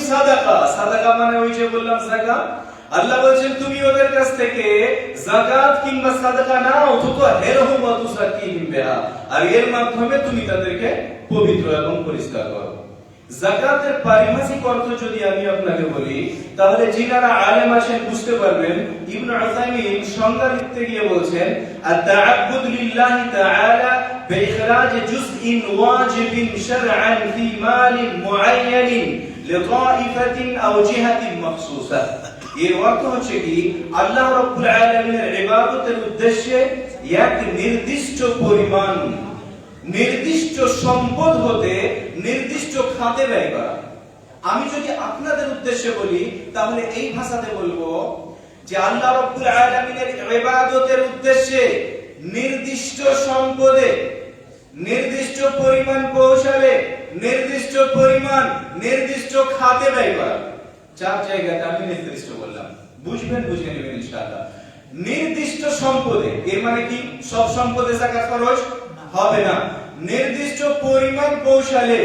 সাদাকা, সাদাকা মানে ওই যে বললাম যাকাত। আল্লাহ বলেছেন তুমি ওদের কাছ থেকে যাকাত কিংবা সাদাকা নাও, তুতাহিরহুম ওয়া তুযাক্কিহিম বিহা, আর এর মাধ্যমে তুমি তাদেরকে পবিত্র এবং পরিষ্কার করো। যাকাতের পারিভাষিক অর্থ যদি আমি আপনাকে বলি, তাহলে যিনারা আলেম আছেন বুঝতে পারবেন। ইবনে উসাইমিন সংজ্ঞা লিখতে গিয়ে বলছেন, আত-তাআব্বুদ লিল্লাহি তাআলা বিইখরাজ জুজইন ওয়াজিবিন শারআন ফি মালিন মুআয়্যানিন লিতাইফাতিন আও জিহাতিন মাখসুসা। এর অর্থ হচ্ছে কি, আল্লাহ রাব্বুল আলামিনের ইবাদতের উদ্দেশ্যে এক নির্দিষ্ট পরিমাণ, নির্দিষ্ট সম্পদ হতে নির্দিষ্ট খাতে ব্যয় করা। আমি যদি আপনাদের উদ্দেশ্যে বলি, তাহলে এই ভাষাতে বলবো যে আল্লাহ রাব্বুল আলামিনের ইবাদতের উদ্দেশ্যে নির্দিষ্ট সম্পদে নির্দিষ্ট পরিমাণ পৌঁছালে নির্দিষ্ট পরিমাণ নির্দিষ্ট খাতে ব্যয় করা। চার জায়গাতে আমি নির্দিষ্ট বললাম, বুঝবেন, বুঝে নেবেন ইনশাআল্লাহ। নির্দিষ্ট সম্পদে, এর মানে কি সব সম্পদে যাকাত ফরজ হবে না। নির্দিষ্ট পরিমাণ পৌঁছালে,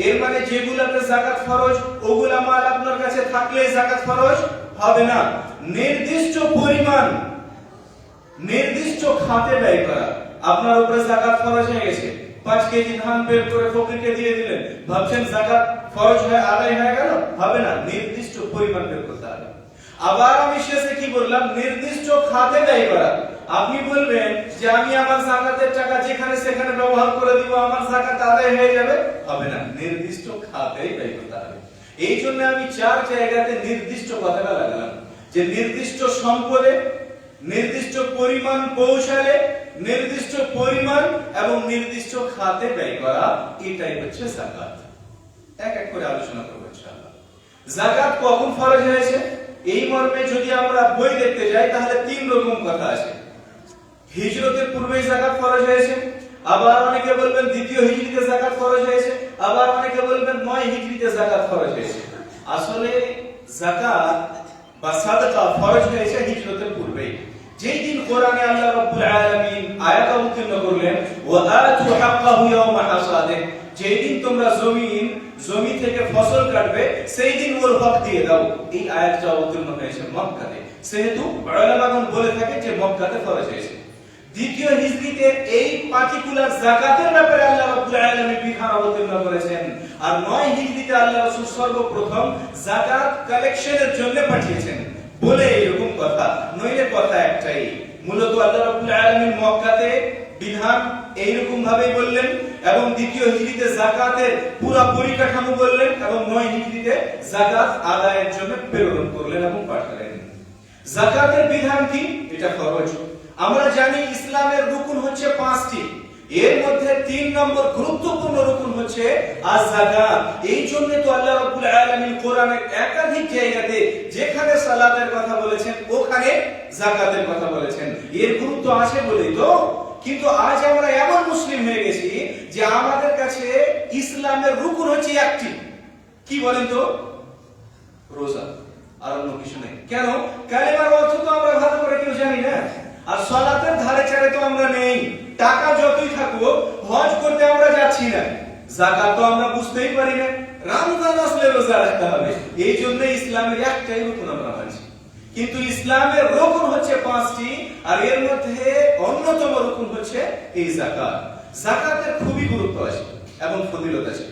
এর মানে যেগুলাতে যাকাত ফরজ ওগুলা মাল আপনার কাছে থাকলে যাকাত ফরজ হবে না। নির্দিষ্ট পরিমাণ নির্দিষ্ট খাতে ব্যয় করা। আপনার উপরে যাকাত ফরজ হয়ে গেছে, 5 কেজি ধান বের করে ফকিরকে দিয়ে দিলেন, ভাবছেন যাকাত ফরজ হয়ে আদায় হয়ে গেল? হবে না, নির্দিষ্ট পরিমাণ বের করতে হবে। আবার আমি শেষে কি বললাম? নির্দিষ্ট খাতে ব্যয় করা। আপনি বলবেন যে আমি আমার যাকাতের টাকা যেখানে সেখানে ব্যবহার করে দিব, আমার যাকাত আদায় হয়ে যাবে, হবে না, নির্দিষ্ট খাতেই ব্যয় করতে হবে। এই জন্য আমি 4 জায়গাতে নির্দিষ্ট কথাটা লাগালাম, যে নির্দিষ্ট সম্পদে নির্দিষ্ট পরিমাণ পৌঁছালে নির্দিষ্ট পরিমাণ এবং নির্দিষ্ট খাতে ব্যয় করা, এটাই হচ্ছে যাকাত। এক এক করে আলোচনা করব ইনশাআল্লাহ। যাকাত কখন ফরজ হয়েছে এই মর্মে যদি আমরা বই দেখতে যাই, তাহলে 3 রকম কথা আছে। হিজরতের পূর্বেই যাকাত ফরজ হয়েছে, আবার অনেকে বলবেন দ্বিতীয় হিজরিতে যাকাত ফরজ হয়েছে, আবার অনেকে বলবেন 9 হিজরিতে যাকাত ফরজ হয়েছে। আসলে যাকাত বা সাদাকা ফরজ হয়েছে হিজরতের পূর্বেই। যেই দিন কোরআনে আল্লাহ রাব্বুল আলামিন আয়াত অবতীর্ণ করলেন, ওয়া আতু হাক্কাহু ইয়াওমা হাসাদিহ, যেই দিন তোমরা জমি থেকে ফসল কাটবে সেই দিন ওর হক দিয়ে দাও, এই আয়াতটা অবতীর্ণ হয়েছে মক্কাতে। সেহেতু উলামাগণ বলে থাকে যে মক্কাতে ফরজ হয়েছে। দ্বিতীয় হিজরিতে এই পার্টিকুলার যাকাতের ব্যাপারে আল্লাহ রাব্বুল আলামিন বিধান অবতীর্ণ করেছেন, আর 9 হিজরিতে আল্লাহ রাসূল সর্বপ্রথম যাকাত কালেকশনের জন্য পাঠিয়েছেন। বলে এরকম কথা, নইলে কথা একটাই, মূলত আল্লাহ রাব্বুল আলামিন মক্কাতে বিধান এইরকম ভাবে বললেন, এবং দ্বিতীয় হিজরিতে যাকাতের পুরো পরিকাঠামো বললেন, এবং 9 হিজরিতে যাকাত আদায়ের জন্য প্রেরণ করলেন এবং পাঠালেন। যাকাতের বিধান কি? এটা ফরজ। আমরা জানি ইসলামের রুকুন হচ্ছে 5টি, এর মধ্যে 3 নম্বর গুরুত্বপূর্ণ রুকুন হচ্ছে আয-যাকাত। এই জন্য তো আল্লাহ রাব্বুল আলামিন কোরআনের একাধিক জায়গাতে যেখানে সালাতের কথা বলেছেন ওখানে যাকাতের কথা বলেছেন। এর গুরুত্ব আছে বলেই তো। কিন্তু আজ আমরা এমন মুসলিম হয়ে গেছি যে আমাদের কাছে ইসলামের রুকুন হচ্ছে একটি, কি বলেন তো? রোজা, আর অন্য কিছু নেই। কেন? কালেমার অর্থ তো আমরা ভালো করে কেউ জানি না, আর সালাতের ধারে চারে তো আমরা নেই। টাকা যতই থাকুক হজ করতে আমরা যাচ্ছি না, যাকাত তো আমরা বুঝতেই পারি না। রমজান আসলে রোজা রাখতে হবে, এই জন্য ইসলামের একটাই রুকুন আমরা মানছি। কিন্তু ইসলামের রুকুন হচ্ছে 5টি, আর এর মধ্যে অন্যতম রুকুন হচ্ছে এই যাকাত। যাকাতের খুবই গুরুত্ব আছে এবং ফজিলত আছে।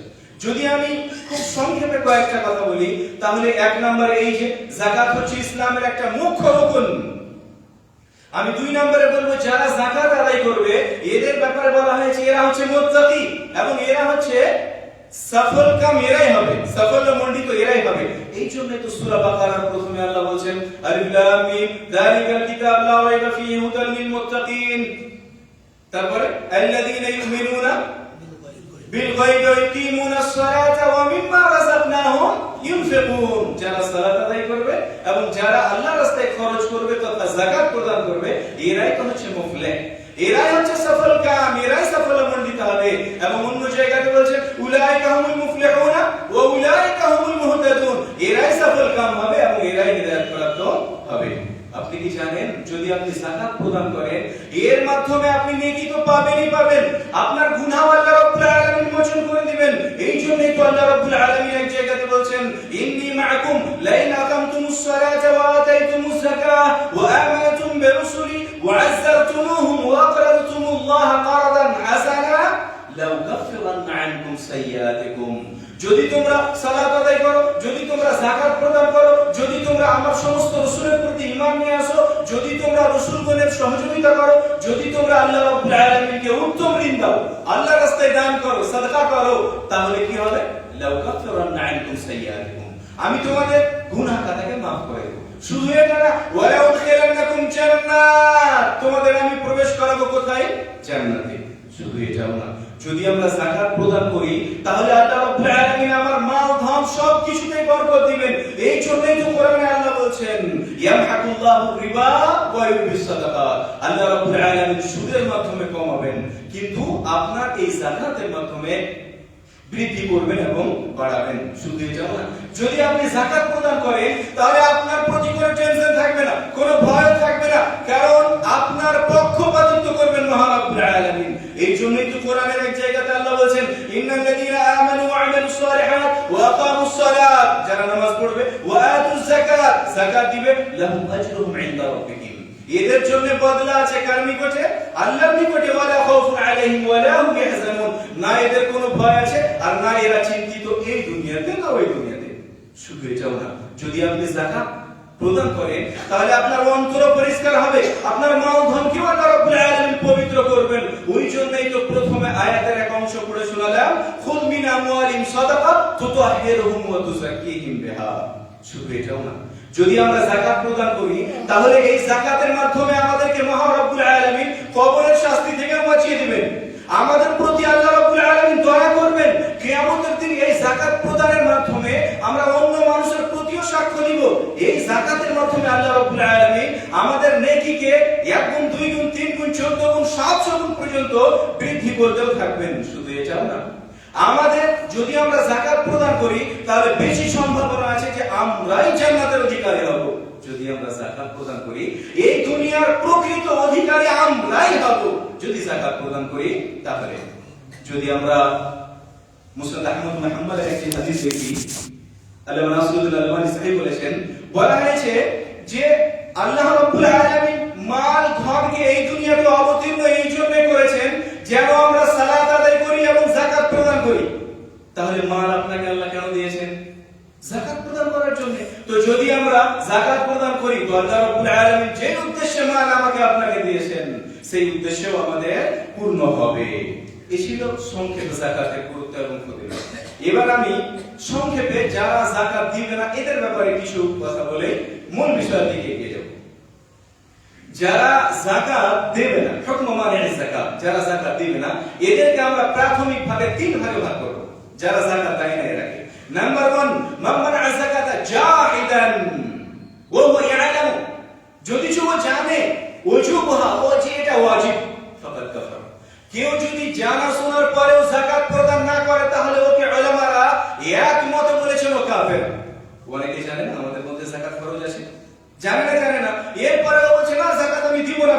যদি আমি খুব সংক্ষেপে কয়েকটা কথা বলি, তাহলে 1 নম্বরে এই যে যাকাত হচ্ছে ইসলামের একটা মুখ্য রুকুন। আমি 2 নম্বরে বলবো যারা যাকাত আদায় করবে এদের ব্যাপারে বলা হয়েছে এরা হচ্ছে মুত্তাকি, এবং এরা হচ্ছে সফলকাম, এরাই হবে সাফল্যমণ্ডিত, এরাই হবে। এই জন্য তো সূরা বাকারার প্রথমে আল্লাহ বলেন আলিফ লাম মিম যালিকাল কিতাব লা রাইবা ফীহি হুদাল লিল মুত্তাকিন। তারপরে আল্লাযীনা ইউমিনুনা বিল গায়বি ওয়া ইয়াকিমুনাস সালাতা ওয়া মিম্মা রাযাকনাহুম ইউনফিকুন। যারা সালাত আদায় করবে এবং যারা আল্লাহর রাস্তায় খরচ করবে তথা যাকাত প্রদান করবে, এরাই তো হচ্ছে মুফলিহ, এরাই হচ্ছে সফলকাম, এরাই সাফল্যমণ্ডিত হবে। এবং অন্য জায়গাতে বলছে উলাইকা হুমুল মুফলিহুনা ওয়া উলাইকা হুমুল মুহতাদুন, এরাই সফলকাম হবে এবং এরাই হিদায়াত প্রাপ্ত হবে। আপনি কি জানেন, যদি আপনি যাকাত প্রদান করেন এর মাধ্যমে আপনি নেকি তো পাবেনই পাবেন, আপনার গুনাহ আল্লাহ রাব্বুল আলামিন মোচন করে দিবেন। এই জন্যই তো আল্লাহ রাব্বুল আলামিন এক জায়গাতে বলছেন ইন্নী মাআকুম লাইন আকামতুমুস সালাতা ওয়া আতাইতুমুজ যাকাহ ওয়া আমানতুম বিরুসুলি ওয়া আযযারতুমুহুম ওয়া aqradতুমুল্লাহা কারদান হাসানা লাউ কাফিরান্না আনকুম সাইয়্যাতিকুম। যদি তোমরা সালাত আদায় করো, যদি তোমরা যাকাত প্রদান করো, যদি তোমরা আমার সমস্ত রাসূলের প্রতি ঈমান নিয়ে আসো, যদি তোমরা রাসূলগণের সহযোগিতা করো, যদি তোমরা আল্লাহ রাব্বুল আলামিনকে উত্তম ঋণ দাও, আল্লাহর রাস্তায় দান করো, সাদকা করো, তাহলে কি হবে? লাউ কাফিরান্না আনকুম সাইয়্যাতিকুম, আমি তোমাদের গুনাহ খাতাকে maaf করে দেব। শুধু এটা না, ওয়া লাউদখিলান্নাকুম জান্নাত, তোমাদের আমি প্রবেশ করাবো কোথায়? জান্নাতে। শুধু এটাও না, যদি আমরা যাকাত প্রদান করি তাহলে আল্লাহ রাব্বুল আলামিন আমার মাল ধন সব কিছুতে বরকত দিবেন। এই জন্যই তো কোরআনে আল্লাহ বলছেন ইয়ামহাকুল্লাহু রিবা ওয়া ইউরবিস সাদাকাত, আল্লাহ রাব্বুল আলামিন সুদের মাধ্যমে কমাবেন, কিন্তু আপনার এই যাকাতের মাধ্যমে বৃদ্ধি করবেন এবং বাড়াবেন। শুধু এটাও না, যদি আপনি যাকাত প্রদান করেন তাহলে আপনার প্রতি কোনো টেনশন থাকবে না, কোনো ভয় থাকবে না, কারণ আপনার পক্ষপাতিত্ব করবেন মহান রব্বুল আলামিন। এই জন্যই তো কোরআনের এক জায়গাতে আল্লাহ বলেন ইন্নাল্লাযীনা আমানু ওয়া আমিলুস সালিহাত ওয়া আকামুস সালাত, যারা নামাজ পড়বে, ওয়া আতুজ যাকাত, যাকাত দিবে, লাহুম আজরুহুম ইনদা রাব্বিহিম, এদের জন্য বদলা আছে কার নিকটে? আল্লাহর নিকটে। ওয়ালা খাউফুন আলাইহিম ওয়ালা হুম ইয়াহজানুন, না এদের কোনো ভয় আছে আর না এরা চিন্তিত এই দুনিয়াতে না ওই দুনিয়াতে। শুধু এটাও না, যদি আপনি যাকাত প্রদান করেন তাহলে আপনার অন্তর পরিষ্কার হবে, আপনার মাল ধনকেও আল্লাহ রাব্বুল আলামিন পবিত্র করবেন। ওই জন্যই তো প্রথমে আয়াতের এক অংশ পড়ে শোনালাম, খুয মিন আমওয়ালিহিম সাদাকা তুতাহহিরুহুম ওয়া তুযাক্কিহিম বিহা। শুধু এটাও না, যদি আমরা যাকাত প্রদান করি তাহলে এই যাকাতের মাধ্যমে আমাদেরকে মহান রব্বুল আলামিন কবরের শাস্তি থেকে বাঁচিয়ে দিবেন, আমাদের প্রতি আল্লাহ রাব্বুল আলামিন দয়া করবেন। কিয়ামতের দিন এই যাকাত প্রদানের মাধ্যমে আমরা অন্য মানুষের প্রতিও সাক্ষ্য দিব। এই যাকাতের মাধ্যমে আল্লাহ রাব্বুল আলামিন আমাদের নেকিকে 1 গুণ 2 গুণ 3 গুণ 14 গুণ 700 গুণ পর্যন্ত বৃদ্ধি করতেও থাকবেন। শুধু এটাও না, আমাদের যদি আমরা যাকাত প্রদান করি তাহলে বেশি সম্ভাবনা আছে যে আমরাই জান্নাতের অধিকারী হব। যদি আমরা যাকাত প্রদান করি এই দুনিয়ার প্রকৃত অধিকারী আমরাই হব যদি যাকাত প্রদান করি। তাহলে যদি আমরা মুসনাদ আহমদ বিন হাম্বলের একটি হাদিস দেখি, আল্লামা নাসিরুদ্দিন আলবানী সাহেব বলেছেন, বলা হয়েছে যে আল্লাহ রাব্বুল আলামিন মাল ধনকে এই দুনিয়াতে অবতীর্ণ এই জন্য করেছেন যেন আমরা সালাত আদায় করি এবং যাকাত প্রদান করি। তাহলে মাল আপনাকে আল্লাহ কেন দিয়েছেন? যাকাত প্রদান করার জন্য। তো যদি আমরা যাকাত প্রদান করি তো আল্লাহ রাব্বুল আলামিন যে উদ্দেশ্যে মাল আমাকে আপনাকে দিয়েছেন সেই উদ্দেশ্যও আমাদের পূর্ণ হবে। এই ছিল সংক্ষেপে যাকাতের গুরুত্ব এবং ফজিলত। এবার আমি সংক্ষেপে যারা যাকাত দিবে না এদের ব্যাপারে কিছু কথা বলে মূল বিষয়ের দিকে এগিয়ে যাব। যারা যাকাত দেবে না, হুকম মানে যাকাত, যারা যাকাত দিবে না এদেরকে আমরা প্রাথমিকভাবে 3 ভাগে ভাগ করব। যারা যাকাত দেয় না এরাকে, নাম্বার 1 মান মানা যাকাতা জাহিদান ওয়া হুয়া ইয়ালামু, যদি ও জানে ওজুবহা, ও যে এটা ওয়াজিব, ফাকাদ কাফার। কেউ যদি জানা শোনার পরেও যাকাত প্রদান না করে তাহলে ওকে উলামারা একমত বলেছেন ও কাফের। অনেকে জানেন আমাদের মধ্যে যাকাত ফরজ আছে, জানে না, এরপরেও বলছে না যাকাত আমি দিব না,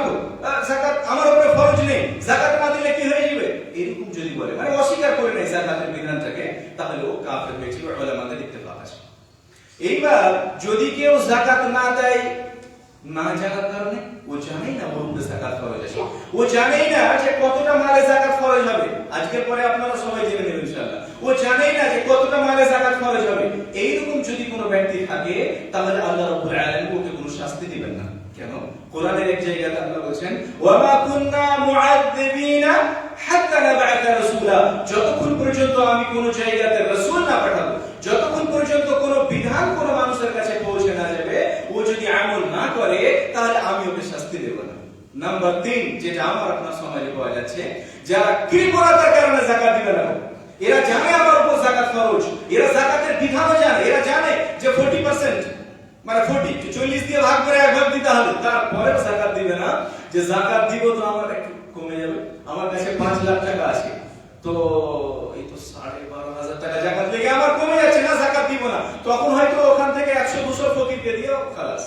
যাকাত আমার উপরে ফরজ নেই, যাকাত না দিলে কি হয়ে যাবে, এরকম যদি বলে, মানে অস্বীকার করে নেয় যাকাতের বিধানটাকে, তাহলে ও কাফের হয়েছে, উলামাদের ইত্তেফাক আছে। এইবার যদি কেউ যাকাত না দেয় না জানার কারণে, ও জানেই না ওর উপরে যাকাত ফরজ আছে, ও জানেই না যে কতটা মালে যাকাত ফরজ হবে, আজকের পরে আপনারা সবাই জেনে নেবেন ইনশাআল্লাহ, ও জানেই না যে কতটা মালে যাকাত ফরজ হবে, এইরকম যদি কোনো ব্যক্তি থাকে তাহলে আল্লাহ রাব্বুল আলামিন ওকে কোনো শাস্তি দিবেন না। কেন? কোরআনের এক জায়গাতে আল্লাহ বলেছেন ওয়া মা কুননা মুআযযিবিনা হাত্তা নাবআথা রাসূলা, যতক্ষণ পর্যন্ত আমি কোন জায়গাতে রাসূল না পাঠাবো, যতক্ষণ পর্যন্ত কোন বিধান কোন মানুষের কাছে পৌঁছে না যাবে, ও যদি আমল না করে তাহলে আমি ওকে শাস্তি দেব না। নাম্বার 3 যেটা আমার আপনার সমাজে পাওয়া যাচ্ছে, যারা কৃপণতার কারণে যাকাত দিবে না, এরা জানে আমার উপর যাকাত ফরজ, এরা যাকাতের বিধানও জানে, এরা জানে যে 40% মানে 40 দিয়ে ভাগ করে 1 ভাগ দিতে হবে, তারপরেও যাকাত দিবে না, যে যাকাত দিব তো আমার একটু কমে যাবে, আমার কাছে 5 লাখ টাকা আছে, তো এই তো 12,500 টাকা যাকাত লেগে আমার কমে যাচ্ছে না, যাকাত দিব না, তখন হয়তো ওখান থেকে 100-200 ফকিরকে দিও খালাস।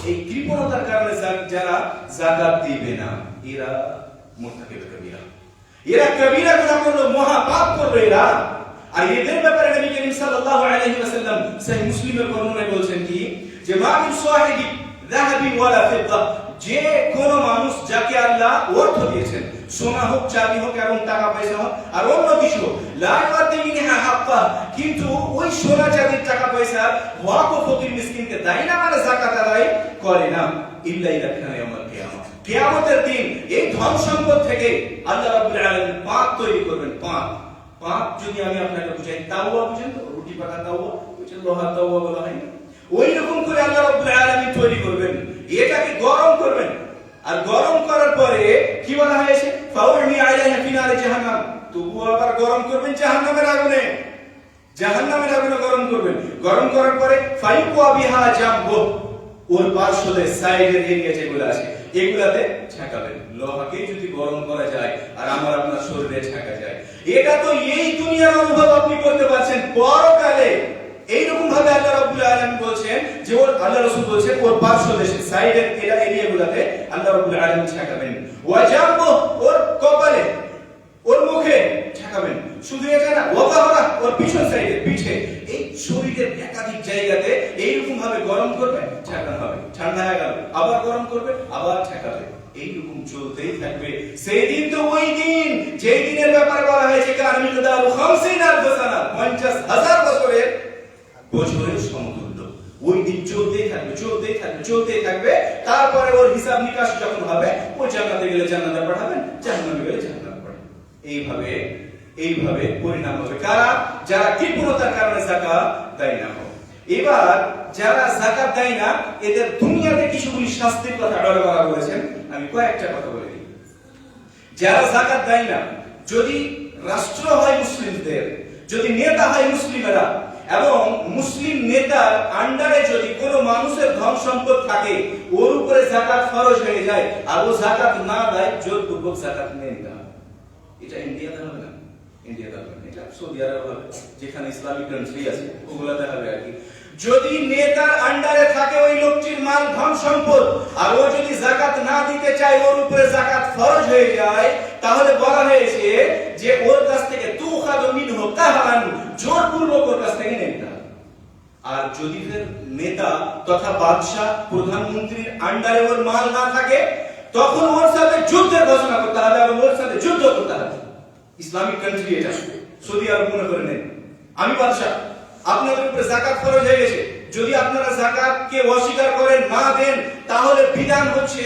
এই কৃপণতার কারণে যারা যাকাত দিবে না এরা মুরতাকিব কবিরা, এরা কবিরা গুনাহ করলো, মহা পাপ করলো এরা। আর এদের ব্যাপারে নবী করিম সাল্লাল্লাহু আলাইহি ওয়াসাল্লাম সহিহ মুসলিমের বর্ণনায় বলছেন কি যে মা মিন সাহিবি যাহাবি ওয়ালা ফিদ্দা, যে কোন মানুষ যাকে আল্লাহ অর্থ দিয়েছেন, সোনা হোক, চাঁদি হোক এবং টাকা পয়সা হোক আর অন্য কিছু হোক, লা ইউআদ্দি মিনহা হাক্কা, কিন্তু ওই সোনা চাঁদির টাকা পয়সা হক ও ফকির মিসকিনকে দেয় না, মানে যাকাত আদায় করে না, ইল্লা ইযা কানা ইয়াউমুল কিয়ামা, কিয়ামতের দিন এই ধন সম্পদ থেকে আল্লাহ রাব্বুল আলামিন পাক তৈরি করবেন। পাক যদি আমি আপনাকে বুঝাই, তাওয়া বুঝেন তো, রুটি পাকা তাওয়া, বুঝেন, লোহার তাওয়া বলা হয় না, ওই রকম করে আল্লাহ রাব্বুল আলামিন তৈরি করবেন, এটাকে গরম করবেন। আর গরম করার পরে কি বলা হয়েছে, ফাউরমি আলাইহা ফি নারি জাহান্নাম, তবু আবার গরম করবেন জাহান্নামের আগুনে, জাহান্নামের আগুনে গরম করবেন। গরম করার পরে ফাইকুয়া বিহা জামবু, ওর পার্শ্বদের সাইডের এরিয়া যেগুলো আছে এগুলাতে ছেঁকাবেন। লোহাকে যদি গরম করা যায় আর আমার আপনার শরীরে ছেঁকা যায়, এটা তো এই দুনিয়ার অনুভব আপনি করতে পারছেন, পরকালে এইরকম ভাবে আল্লাহ রাব্বুল আলামিন বলছেন যে ওর, আল্লাহ রাসূল বলছেন ওর পার্শ্বদেশে সাইডের এরিয়াগুলোতে আল্লাহ রাব্বুল আলামিন ছেঁকাবেন। ওয়া জামবু, ওর কপালে, ওর মুখে ছেঁকাবেন। শুধু এটা না, ওয়াবাহরা, ওর পিছন সাইডে, পিঠে, এই শরীরের একাধিক জায়গাতে এইরকম ভাবে গরম করবে, ছেঁকানো হবে, ঠান্ডা হয়ে গেল আবার গরম করবে, আবার ছেঁকাবে, এইরকম চলতেই থাকবে। সেই দিন তো ওই দিন যেই দিনের ব্যাপারে বলা হয়েছে কামিলদারু 50,000 সানা, 50,000 বছরের সমতুল্য। ওই দিন চলতেই থাকবে, চলতেই থাকবে, চলতেই থাকবে। তারপরে ওর হিসাব নিকাশ যখন হবে, ও জান্নাতে গেলে জান্নাতে পাঠাবেন, জাহান্নামে গেলে জাহান্নামে পাঠাবেন। এইভাবে পরিণাম হবে কারা, যারা কৃপণতার কারণে যাকাত দেয় না। এবার যারা যাকাত দেয় না, এদের দুনিয়াতে কিছুগুলি শাস্তির কথা আল্লাহ বলেছেন, আমি কয়েকটা কথা বলে দিই। যারা যাকাত দেয় না, যদি রাষ্ট্র হয় মুসলিমদের, যদি নেতা হয় মুসলিমেরা, এবং মুসলিম নেতার আন্ডারে যদি কোনো মানুষের ধন সম্পদ থাকে, ওর উপরে যাকাত ফরজ হয়ে যায়, আর ও যাকাত না দেয়, জোরপূর্বক যাকাত নিয়ে নিতে হবে। এটা ইন্ডিয়াতে হবে না, ইন্ডিয়াতে হবে না, এটা সৌদি আরব হবে, যেখানে ইসলামিক কান্ট্রি আছে ওগুলাতে হবে আর কি। যদি নেতার আন্ডারে থাকে ওই লোকটির মাল, ধন সম্পদ, আর ও যদি যাকাত না দিতে চায়, ওর উপরে যাকাত ফরজ হয়ে যায়, তাহলে বলা হয়েছে যে ওর কাছ থেকে তুখাদু মিনহু কাহরান, জোরপূর্বক ওর কাছ থেকে নিতে হবে। আর যদি নেতা তথা বাদশা, প্রধানমন্ত্রীর আন্ডারে ওর মাল না থাকে, তখন ওর সাথে যুদ্ধের ঘোষণা করতে হবে, আর ওর সাথে যুদ্ধ করতে হবে। ইসলামিক কান্ট্রি এটা, সৌদি আরব মনে করে নেন, আমি বাদশা, আপনাদের উপরে যাকাত ফরজ হয়ে গেছে, যদি আপনারা যাকাতকে অস্বীকার করেন, না দেন, তাহলে বিধান হচ্ছে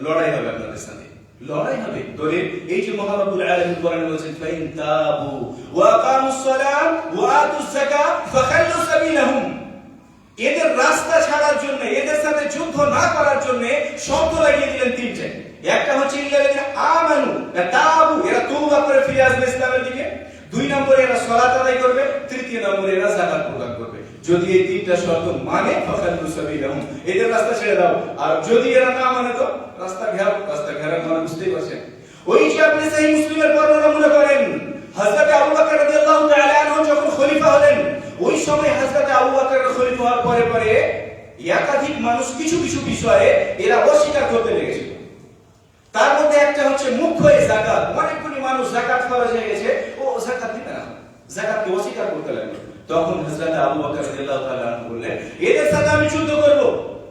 লড়াই হবে, আপনাদের সাথে লড়াই হবে। ধরে এই যে মহারাব্বুল আলামিন কোরআনে বলেছেন, ফাইন তাবু ওয়া আকামুস সালাত ওয়া আতুজ যাকাত ফাখাল্লু সাবিলাহুম, এদের রাস্তা ছাড়ার জন্য, এদের সাথে যুদ্ধ না করার জন্য শর্ত লাগিয়ে দিলেন তিনটে। একটা হচ্ছে ইল্লাযিনা আমানু তাবু, এরা তওবা করে ফিরে আসবে ইসলামের দিকে। 2 নম্বরে এরা সালাত আদায় করবে। 3 নম্বরে এরা যাকাত প্রদান করবে। যদি এই তিনটা শর্ত মানে, ফাখাল্লু সাবিলাহুম, এদের রাস্তা ছেড়ে দাও। আর যদি এরা না মানে তো রাস্তা ঘেরাও। রাস্তা ঘেরাও মানে বুঝতেই পারছেন। ওই যে আপনি সহিহ মুসলিমের বর্ণনা মনে করেন, হযরত আবু বকর রাদিয়াল্লাহু তাআলা আনহু যখন খলিফা হলেন, ওই সময় হযরত আবু বকর খলিফা হওয়ার পরে একাধিক মানুষ কিছু কিছু বিষয়ে এরা অস্বীকার করতে লেগেছিল। তার মধ্যে একটা হচ্ছে মুখ্য এই যাকাত। অনেকগুলি মানুষ যাকাত ফরজ হয়ে গেছে, ও যাকাত দিবে না, যাকাতকে অস্বীকার করতে লাগলো। তখন হযরত আবু বকর রাদিয়াল্লাহু তাআলা আনহু বললেন, এদের সাথে আমি যুদ্ধ করব।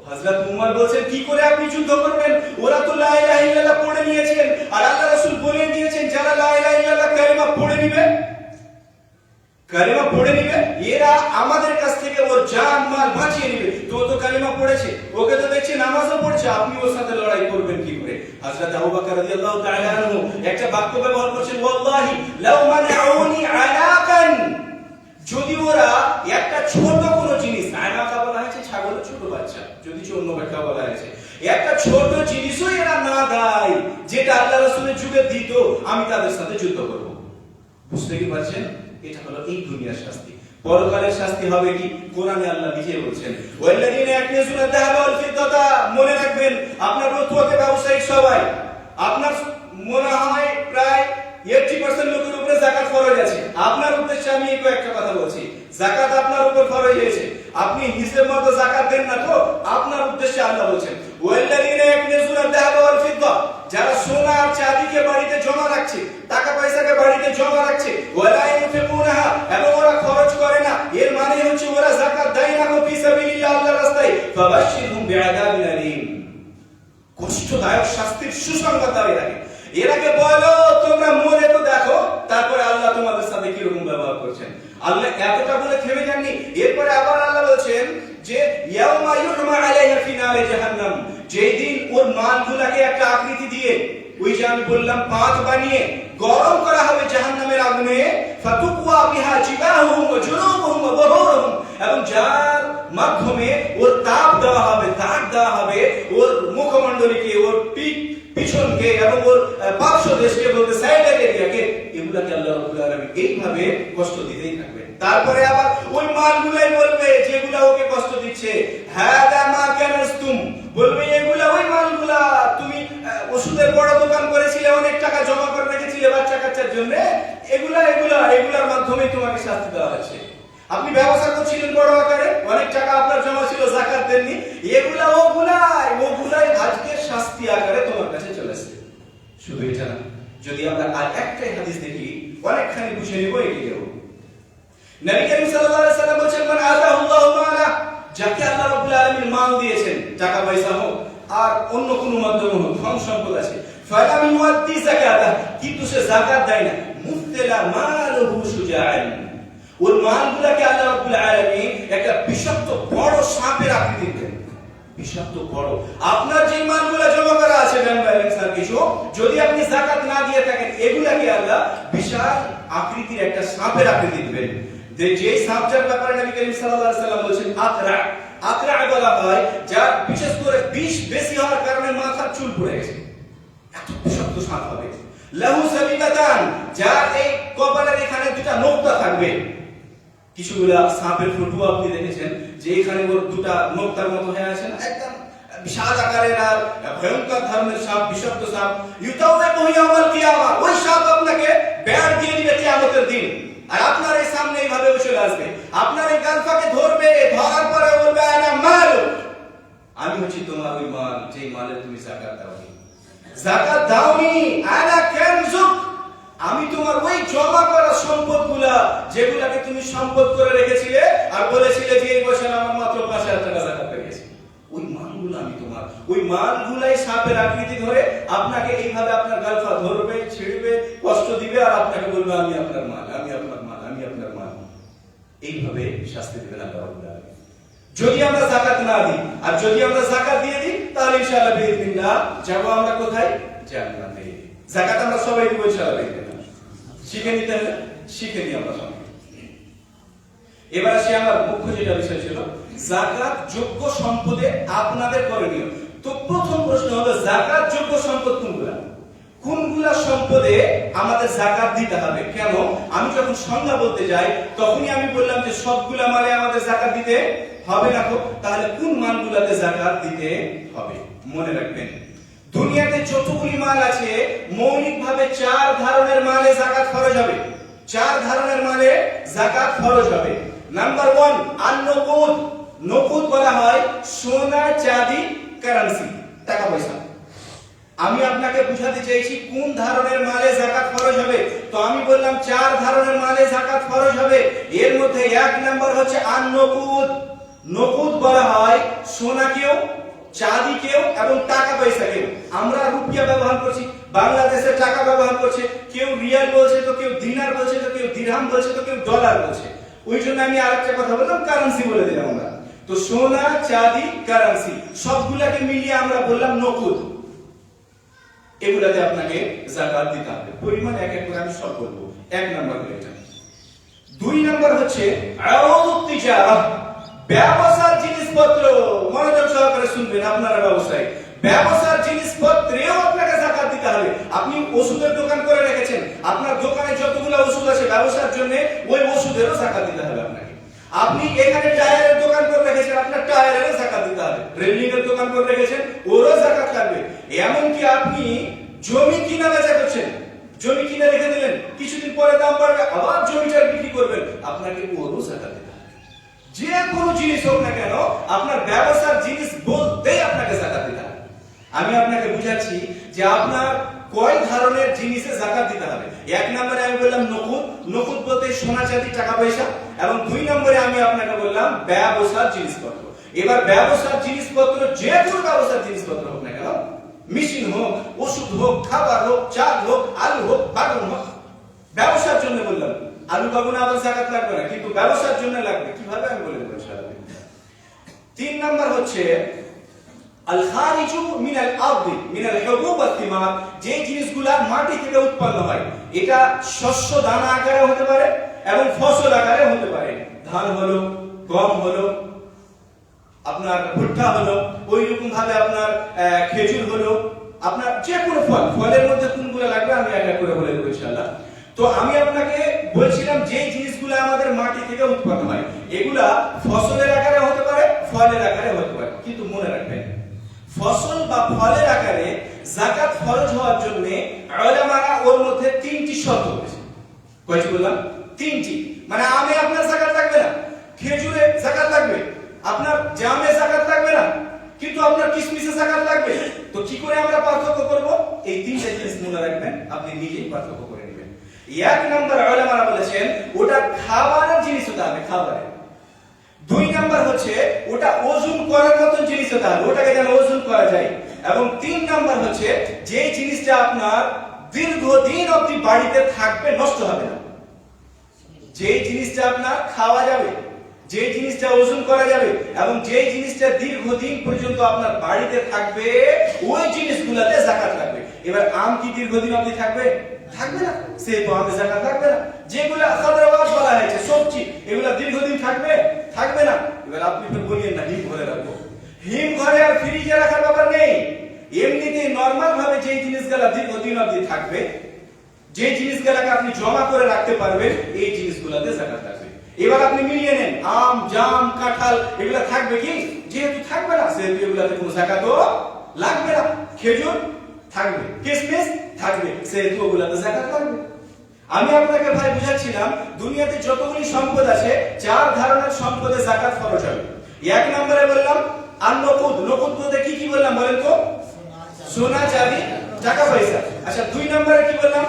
হযরত উমর বলেন, কি করে আপনি যুদ্ধ করবেন? ওরা তো লা ইলাহা ইল্লাল্লাহ পড়ে নিয়েছেন, আর আল্লাহ রাসূল বলে দিয়েছেন যারা লা ইলাহা ইল্লাল্লাহ কালিমা পড়ে নিবে, কালিমা পড়ে নিবে, এরা আমাদের কাছ থেকে ওর জান মাল বাঁচিয়ে নিবে। তো কালিমা পড়েছে, ওকে তো দেখছি নামাজও পড়ছে, আপনি ওর সাথে লড়াই করবেন কি করে? হযরত আবু বকর রাদিয়াল্লাহু তাআলা আনহু একটা বাক্য ব্যবহার করছেন, ওয়াল্লাহি লাউ মানউনি আলাকান, যদি ওরা একটা ছোট কোনো জিনিস, আনাকা বলা হয়েছে ছাগলের ছোট বাচ্চা, যদি অন্য ব্যাখ্যা বলা হয়েছে একটা ছোট জিনিসও এরা না দেয় যেটা আল্লাহ রাসূলের যুগে দিত, আমি তাদের সাথে যুদ্ধ করব। বুঝতে কি পারছেন? এটা হলো এই দুনিয়ার শাস্তি। পরকালের শাস্তি হবে কি? কোরআনে আল্লাহ নিজে বলছেন, ওয়াল্লাযিনা ইয়াকনিজুনা যাহাবা ওয়াল ফিদ্দাতা, মনে রাখবেন আপনার রতুয়াতে ব্যবসায়িক সবাই, আপনার মনে হয় প্রায় 80% লোকের উপরে যাকাত ফরজ আছে। আপনার উদ্দেশ্যে আমি এই কয়েকটা কথা বলছি। যাকাত আপনার উপর ফরজ হয়েছে, আপনি হিসাব মতো যাকাত দেন না, তো আপনার উদ্দেশ্যে আল্লাহ বলছেন, ওয়াল্লাযিনা ইয়াকনিজুনা যাহাবা ওয়াল ফিদ্দা, যারা সোনা আর চাঁদিকে বাড়িতে জমা রাখছে, টাকা পয়সাকে বাড়িতে জমা রাখছে, ওয়ালা ইউনফিকুনাহা, এবং ওরা খরচ করে না, এর মানে হচ্ছে ওরা যাকাত দেয় না ফি সাবিলিল্লাহ, আল্লাহর রাস্তায়, ফাবাশশিরহুম বিআযাবিন আলীম, কষ্টদায়ক শাস্তির সুসংবাদ দাও এরাকে বলো তোমরা মরে তো দেখো, তারপরে আল্লাহ তোমাদের সাথে কি রকম ব্যবহার করছেন। আল্লাহ এতটা বলে থেমে যাননি, এরপরে আবার আল্লাহ বলেছেন যে ইয়াউমা ইউহমা আলাইহা ফি নারি জাহান্নাম, যেই দিন ওর মালগুলোকে একটা আকৃতি দিয়ে, ওই যে আমি বললাম পাঁচ বানিয়ে গরম করা হবে জাহান্নামের আগুনে, ফাতুকওয়া বিহা জিবাহুম ওয়া জুনুবুহুম ওয়া যুহুরুহুম, এবং যার মাধ্যমে ওর তাপ দেওয়া হবে, তাপ দেওয়া হবে ওর মুখমণ্ডলীকে, ওর পিছনকে এবং ওর পার্শ্ব দেশকে, বলতে সাইডের এরিয়াকে, এগুলাকে আল্লাহ রাব্বুল আলামিন এইভাবে কষ্ট দিতেই থাকবেন। তারপরে আবার ওই মালগুলাই বলবে যেগুলা ওকে কষ্ট দিচ্ছে, হাদা মা কানাস্তুম, বলবে এগুলা ওই মালগুলা তুমি ওষুধের বড় দোকান করেছিলে, অনেক টাকা জমা করে রেখেছিলে বাচ্চা কাচ্চার জন্য, এগুলার মাধ্যমে তোমাকে শাস্তি দেওয়া হচ্ছে। আপনি ব্যবসা করছিলেন বড় আকারে, অনেক টাকা আপনার জমা ছিল, যাকাত দেননি, ওগুলাই আজকে শাস্তি আকারে তোমার কাছে চলে আসছে। শুধু এটা না, যদি আমরা আর একটাই হাদিস দেখি অনেকখানি বুঝে নেব এটিও। নবী করিম সাল্লাল্লাহু আলাইহি সাল্লাম বলেছেন, মান আতাহুল্লাহু মালা, যাকে আল্লাহ রাব্বুল আলামিন মাল দিয়েছেন, টাকা পয়সা হোক আর অন্য কোনো মাধ্যমে হোক, ধন সম্পদ আছে, ফালাম ইউআদ্দি যাকাতা, কিন্তু সে যাকাত দেয় না, মুফতিলা মালুহু শুজাআন, ওর মালগুলোকে আল্লাহ রাব্বুল আলামিন একটা বিষাক্ত বড় সাপের আকৃতি দেন, বিষাক্ত বড়। আপনার যে মালগুলো জমা করা আছে ব্যাংক ব্যালেন্স আর কিছু, যদি আপনি যাকাত না দিয়ে থাকেন, এগুলাকে আল্লাহ বিশাল আকৃতির একটা সাপের আকৃতি দিবেন। যে সাপটার ব্যাপারে নবী করিম সাল্লাল্লাহু আলাইহি সাল্লাম বলেছেন আকরা, আকরা বলা হয় যার বিশেষ করে বিষ বেশি হওয়ার কারণে মাথার চুল পড়ে গেছে, এত বিষাক্ত সাপ হবে। লাহু সাবিকাতান, যার এই কপালের এখানে দুটো নোকতা থাকবে, কিছুগুলা সাপের ফটো আপনি দেখেছেন যে এখানে ওর দুটো নোকতার মতো হয়ে আছে না, একদম বিশাল আকারের আর ভয়ঙ্কর ধরনের সাপ, বিষাক্ত সাপ। ইউতাওয়াকু ইয়াউমাল কিয়ামা, ওই সাপ আপনাকে ব্যাট দিয়ে দিবে কিয়ামতের দিন, আর আপনার এই সামনে এইভাবে চলে আসবে, আপনার এই গালফাকে ধরবে, ধরার পরে বলবে আনা মাল, আমি হচ্ছি তোমার ওই মাল, যেই মালের তুমি যাকাত দাওনি, যাকাত দাওনি, আনা কানজুক, আমি তোমার ওই জমা করা সম্পদগুলা, যেগুলাকে তুমি সম্পদ করে রেখেছিলে আর বলেছিলে যে এই বছর আমার মাত্র 5000 টাকা যাকাত পেয়েছি, ওই মালগুলো আমি তোমার, ওই মালগুলাই সাপের আকৃতি ধরে আপনাকে এইভাবে আপনার গালফা ধরবে, ছিড়বে, কষ্ট দিবে, আর আপনাকে বলবে আমি আপনার মাল, আমি আপনার মাল, আমি আপনার মাল, এইভাবে শাস্তি দিবেন আল্লাহ রাব্বুল আলামিন। যদি আমরা যাকাত না দিই, আর যদি আমরা যাকাত দিয়ে দিই, তাহলে ইনশাআল্লাহ বিইذنিল্লাহ যাব আমরা কোথায়? জান্নাতে। যাকাত আমরা সবাই দিব ইনশাআল্লাহ বিইذনিল্লাহ। শিখে নিতে হবে, শিখে নিই আমরা সবাই। এবার আসি আমার মুখ্য যেটা বিষয় ছিল, যাকাত যোগ্য সম্পদে আপনাদের করণীয়। তো প্রথম প্রশ্ন হলো যাকাত যোগ্য সম্পদ কোনগুলা? কোনগুলা সম্পদে আমাদের যাকাত দিতে হবে? কেন? আমি যখন সংজ্ঞা বলতে যাই তখনই আমি বললাম যে সবগুলা মালে আমাদের যাকাত দিতে হবে না। তো তাহলে কোন মালগুলাতে যাকাত দিতে হবে? মনে রাখবেন, দুনিয়াতে যতগুলি মাল আছে মৌলিকভাবে 4 ধরনের মালে যাকাত ফরজ হবে। 4 ধরনের মালে যাকাত ফরজ হবে। নাম্বার 1 আন-নকুদ। নকুদ বলা হয় সোনা, চাঁদি, কারেন্সি, টাকা পয়সা। আমি আপনাকে বুঝাতে চাইছি কোন ধরনের মালে যাকাত ফরজ হবে। তো আমি বললাম 4 ধরনের মালে যাকাত ফরজ হবে। এর মধ্যে 1 নাম্বার হচ্ছে আন-নকুদ। নকুদ বলা হয় সোনাকেও, চাঁদিকেও এবং টাকা পয়সাকেও। আমরা রুপিয়া ব্যবহার করছি, বাংলাদেশে টাকা ব্যবহার করছে, কেউ রিয়াল বলছে, তো কেউ দিনার বলছে, তো কেউ দিরহাম বলছে, তো কেউ ডলার বলছে। ওই জন্য আমি আরেকটা কথা বললাম, কারেন্সি বলে দিলাম আমরা। তো সোনা, চাঁদি, কারেন্সি সবগুলাকে মিলিয়ে আমরা বললাম নকুদ। এগুলাতে আপনাকে যাকাত দিতে হবে। পরিমাণ এক এক করে আমি সব বলবো। 1 নাম্বার হলো এটা। 2 নাম্বার হচ্ছে আরাদুত তিজারা, ব্যবসার জিনিসপত্র। মনোযোগ সহকারে শুনবেন আপনারা, ব্যবসার জিনিসপত্রেও আপনাকে যাকাত দিতে হবে। আপনি ওষুধের দোকান করে রেখেছেন, আপনার দোকানে যতগুলো ওষুধ আছে ব্যবসার জন্য, ওই ওষুধেরও যাকাত দিতে হবে আপনাকে। আপনি এখানে টায়ারের দোকান করে রেখেছেন, আপনার টায়ারেরও যাকাত দিতে হবে। রেলিং এর দোকান করে রেখেছেন, ওরও যাকাত লাগবে। এমনকি আপনি জমি কিনা বেচা করছেন, জমি কিনে রেখে দিলেন, কিছুদিন পরে দাম বাড়বে, আবার জমিটা বিক্রি করবেন, আপনাকে ওরও যাকাত দিতে হবে। যে কোনো জিনিস হোক না কেন, আপনার ব্যবসার জিনিস বলতেই আপনাকে যাকাত দিতে হবে। আমি আপনাকে বুঝাচ্ছি যে আপনার কয় ধরনের জিনিসে যাকাত দিতে হবে। এক নম্বরে আমি বললাম নকুদ, নকুদ বলতে সোনা চাঁদি টাকা পয়সা, এবং দুই নম্বরে আমি আপনাকে বললাম ব্যবসার জিনিসপত্র। এবার ব্যবসার জিনিসপত্র যে কোনো ব্যবসার জিনিসপত্র হোক না কেন, মেশিন হোক, ওষুধ হোক, খাবার হোক, চাল হোক, আলু হোক, বাগুন হোক, ব্যবসার জন্য বললাম। আলু বাগুন আবার যাকাত লাগবে না, কিন্তু ব্যবসার জন্য লাগবে। কিভাবে আমি বলে দেবো ইনশাআল্লাহ। তিন নাম্বার হচ্ছে আল খারিজু মিনাল আরদি মিনাল হুবুব ওয়াত তিমার, যে জিনিসগুলো মাটি থেকে উৎপন্ন হয়, এটা শস্য দানা আকারে হতে পারে এবং ফসল আকারে হতে পারে। ধান হলো, গম হলো, আপনার ভুট্টা হলো, ওই রকম ভাবে আপনার খেজুর হলো, আপনার যে কোনো ফল, ফলের মধ্যে কোনগুলো লাগবে আমি এক এক করে বলে দেবো ইনশাআল্লাহ। তো আমি আপনাকে বলছিলাম যে জিনিসগুলো আমাদের মাটি থেকে উৎপন্ন হয়, এগুলা ফসলের আকারে হতে পারে, ফলের আকারে হতে পারে। কিন্তু মনে রাখবেন, ফসল বা ফলের আকারে যাকাত ফরজ হওয়ার জন্য উলামারা ওর মধ্যে তিনটি শর্ত করেছে। কয়টি বললাম? তিনটি। মানে আমে আপনার যাকাত লাগবে না, খেজুরে যাকাত লাগবে, আপনার জামে যাকাত লাগবে না, কিন্তু আপনার কিশমিশে যাকাত লাগবে। তো কি করে আমরা পার্থক্য করব? এই তিনটা জিনিস মনে রাখবেন, আপনি নিজেই পার্থক্য করে নেবেন। এক নাম্বার উলামারা বলেছেন ওটা খাবারের জিনিস হতে হবে, খাবারের। দুই নাম্বার হচ্ছে ওটা ওজন করার মতন জিনিস হতে হবে, ওটাকে যেন ওজন করা যায়। এবং তিন নাম্বার হচ্ছে যে জিনিসটা আপনার দীর্ঘদিন অবধি বাড়িতে থাকবে, নষ্ট হবে না। যে জিনিসটা আপনার খাওয়া যাবে, যে জিনিসটা ওজন করা যাবে, এবং যে জিনিসটা দীর্ঘদিন পর্যন্ত আপনার বাড়িতে থাকবে, ওই জিনিসগুলোতে যাকাত লাগবে। এবার আম কি দীর্ঘদিন অবধি থাকবে? থাকবে না, সেহেতু আমে যাকাত লাগবে না। যেগুলা খাদ্রাওয়াত বলা হয়েছে, সবজি, এগুলা দীর্ঘদিন থাকবে? থাকবে না। এবার আপনি তো বলিয়েন না হিম ঘরে রাখবো, হিম ঘরে আর ফ্রিজে রাখার ব্যাপার নেই। এমনিতে নরমাল ভাবে যে জিনিসগুলা দীর্ঘদিন অবধি থাকবে, যে জিনিসগুলোকে আপনি জমা করে রাখতে পারবেন, এই জিনিসগুলোতে যাকাত লাগবে। এবার আপনি মিলিয়ে নেন, আম, জাম, কাঁঠাল এগুলা থাকবে কি? যেহেতু থাকবে না, সেহেতু এগুলাতে কোনো যাকাতও লাগবে না। খেজুর থাকবে, কিশমিশ থাকবে, সেহেতু ওগুলাতে যাকাত লাগবে। আমি আপনাকে ভাই বুঝাচ্ছিলাম দুনিয়াতে যতগুলি সম্পদ আছে, চার ধরনের সম্পদে যাকাত ফরজ হবে। এক নম্বরে বললাম আর নকুদ, নকুদ বলতে কি কি বললাম বলেন তো? সোনা চাঁদি টাকা পয়সা। আচ্ছা, দুই নম্বরে কি বললাম?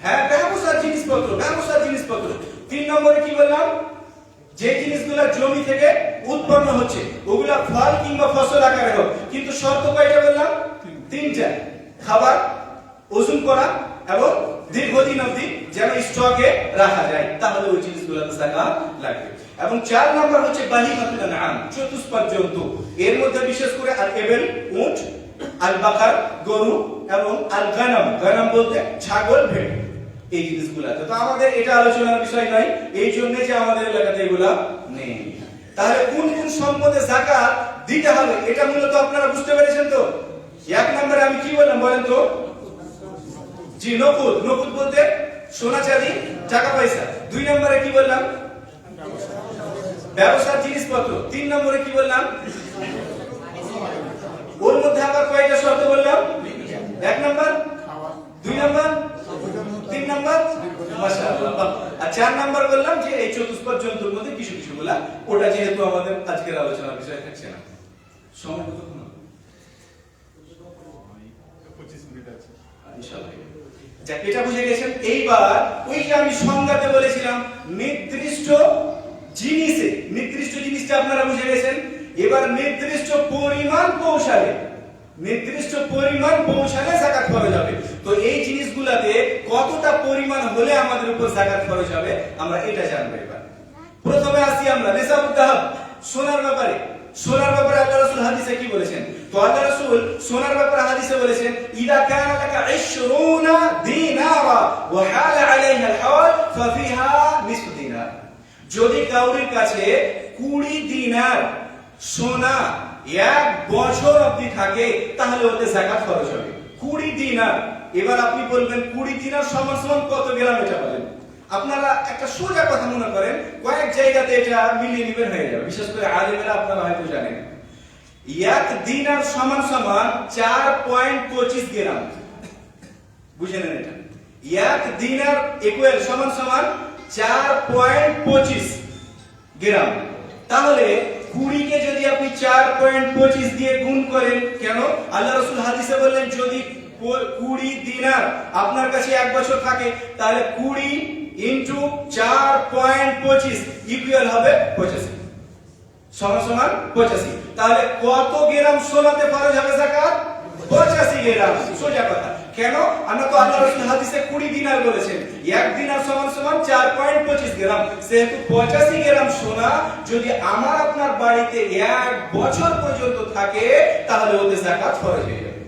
হ্যাঁ, ব্যবসার জিনিসপত্র, ব্যবসার জিনিসপত্র। তিন নম্বরে কি বললাম? যে জিনিসগুলো জমি থেকে উৎপন্ন হচ্ছে, ওগুলা ফল কিংবা ফসল আকারে হোক, কিন্তু শর্ত কয়টা বললাম? তিনটা। খাবার, ওজন করা এবং দীর্ঘদিন অবধি যেন স্টকে রাখা যায়, তাহলে ওই জিনিসগুলোতে যাকাত লাগবে। এবং চার নম্বর হচ্ছে বাহিমাতুল আনআম, চতুষ্পদ জন্তু। এর মধ্যে বিশেষ করে আল ইবল উট, আল বাকার গরু, এবং আল গানাম, গানাম বলতে ছাগল, ভেড়া, এই জিনিসগুলোতে। তো আমাদের এটা আলোচনার বিষয় নয়, এই জন্য যে আমাদের এলাকাতে এগুলা নেই। তাহলে কোন কোন সম্পদে যাকাত দিতে হবে এটা মূলত আপনারা বুঝতে পেরেছেন তো? এক নম্বরে আমি কি বললাম বলেন তো? জি, নকুদ। নকুদ বলতে সোনা চাঁদি টাকা পয়সা। দুই নম্বরে কি বললাম? ব্যবসার জিনিসপত্র। তিন নম্বরে কি বললাম? ওর মধ্যে আবার কয়টা শর্ত বললাম? এক নম্বর, দুই নম্বর, তিন নম্বর, মাশাআল্লাহ। আর চার নম্বর বললাম যে এই চতুষ্পদ জন্তুর মধ্যে কিছু কিছু গুলা, ওটা যেহেতু আমাদের আজকের আলোচনার বিষয় থাকছে না। সময় কতক্ষণ? 25 মিনিট আছে ইনশাআল্লাহ। যা এটা বুঝে গেছেন। এইবার ওই যে আমি সংজ্ঞাতে বলেছিলাম নির্দিষ্ট জিনিসে, নির্দিষ্ট জিনিসটা আপনারা বুঝে গেছেন। এবার নির্দিষ্ট পরিমাণ পৌঁছালে, নির্দিষ্ট পরিমাণ পৌঁছালে যাকাত ফরজ হবে। তো এই জিনিসগুলাতে কতটা পরিমাণ হলে আমাদের উপর যাকাত ফরজ হবে আমরা এটা জানবো। এবার প্রথমে আসি আমরা নিসাবুদ যাহাব, সোনার ব্যাপারে। সোনার ব্যাপারে আল্লাহ রাসূল হাদিসে কি বলেছেন? তো আল্লাহ রাসূল সোনার ব্যাপারে হাদিসে বলেছেন ইদা কানা লাকা 20 দিনারা ওয়া হালা আলাইহা আল-হাওল ফাফিহা নিসফু দিনার। যদি কাউরির কাছে 20 দিনার সোনা এক বছর অবধি থাকে, তাহলে ওতে যাকাত ফরজ হবে। 20 দিনার। এবার আপনি বলবেন 20 দিনার সমান সমান কত গ্রাম? এটা বলেন। আপনারা একটা সোজা কথা মনে করেন, কয়েক জায়গাতে এটা মিলিয়ে নিবেন, হয়ে যাবে। বিশেষ করে আলেমেরা আপনারা হয়তো জানেন এক দিনার সমান সমান 4.25 গ্রাম। বুঝে নেন এটা। এক দিনার ইকুয়াল সমান সমান 4.25 গ্রাম। তাহলে 20 কে যদি আপনি 4.25 দিয়ে গুণ করেন, কেন? আল্লাহ রাসূল হাদিসে বললেন যদি 20 দিনার আপনার কাছে এক বছর থাকে তাহলে 20 ইনটু 4.25 ইকুয়াল হবে 85, সমান 85। তাহলে কত গ্রাম সোনাতে ফরজ হবে যাকাত? 85 গ্রাম। সোজা কথা। কেন? আমরা তো আল্লাহ রাসূল হাদিসে 20 দিনার বলেছেন, এক দিনার সমান 4.25 গ্রাম। সেহেতু 85 গ্রাম সোনা যদি আমার আপনার বাড়িতে এক বছর পর্যন্ত থাকে তাহলে ওতে যাকাত ফরজ হয়ে যাবে।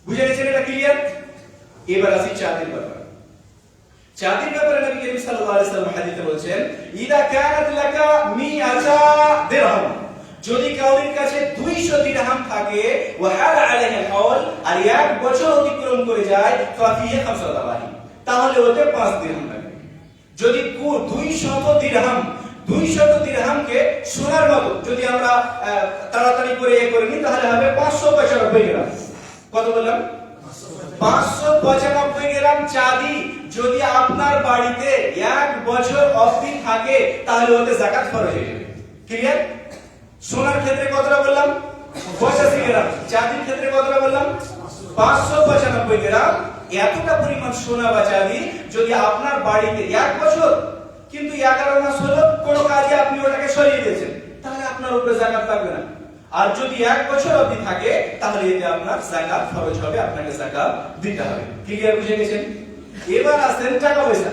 বুঝে গেছেন? এটা ক্লিয়ার? এবার আসি চাঁদের ব্যাপারে। চাঁদের ব্যাপারে নবী করিম সাল্লাল্লাহু আলাইহি ওয়াসাল্লাম হাদিসে বলেছেন, ইদা কানাত লাকা মিআতা দিরহাম, যদি কাউরির কাছে 200 দিরহাম থাকে, ওয়া হাল আলাইহি হাওল, আর এক বছর অতিক্রম করে যায়, ফাফিহি 5 দাওয়াহি, তাহলে ওতে 5 দিরহাম লাগবে। যদি 200 দিরহাম, 200 দিরহামকে সোনার মতো যদি আমরা তাড়াতাড়ি করে করে নিই তাহলে হবে 595 গ্রাম। কত বললাম? 595 গ্রাম চাঁদি যদি আপনার বাড়িতে এক বছর অবধি থাকে তাহলে ওতে যাকাত ফরজ হয়ে যাবে। ক্লিয়ার? সোনার ক্ষেত্রে কতটা বললাম? 85 গ্রাম। চাঁদির ক্ষেত্রে কতটা বললাম? 595 গ্রাম। এতটা পরিমাণ সোনা বা চাঁদি যদি আপনার বাড়িতে এক বছর কিন্তু 11 মাস হলো কোনো কাজে আপনি ওটাকে সরিয়ে দিয়েছেন, তাহলে আপনার উপরে যাকাত লাগবে না। আর যদি এক বছর অবধি থাকে তাহলে এতে আপনার যাকাত ফরজ হবে, আপনাকে যাকাত দিতে হবে। ক্লিয়ার? বুঝে গেছেন? এবার আসেন টাকা পয়সা।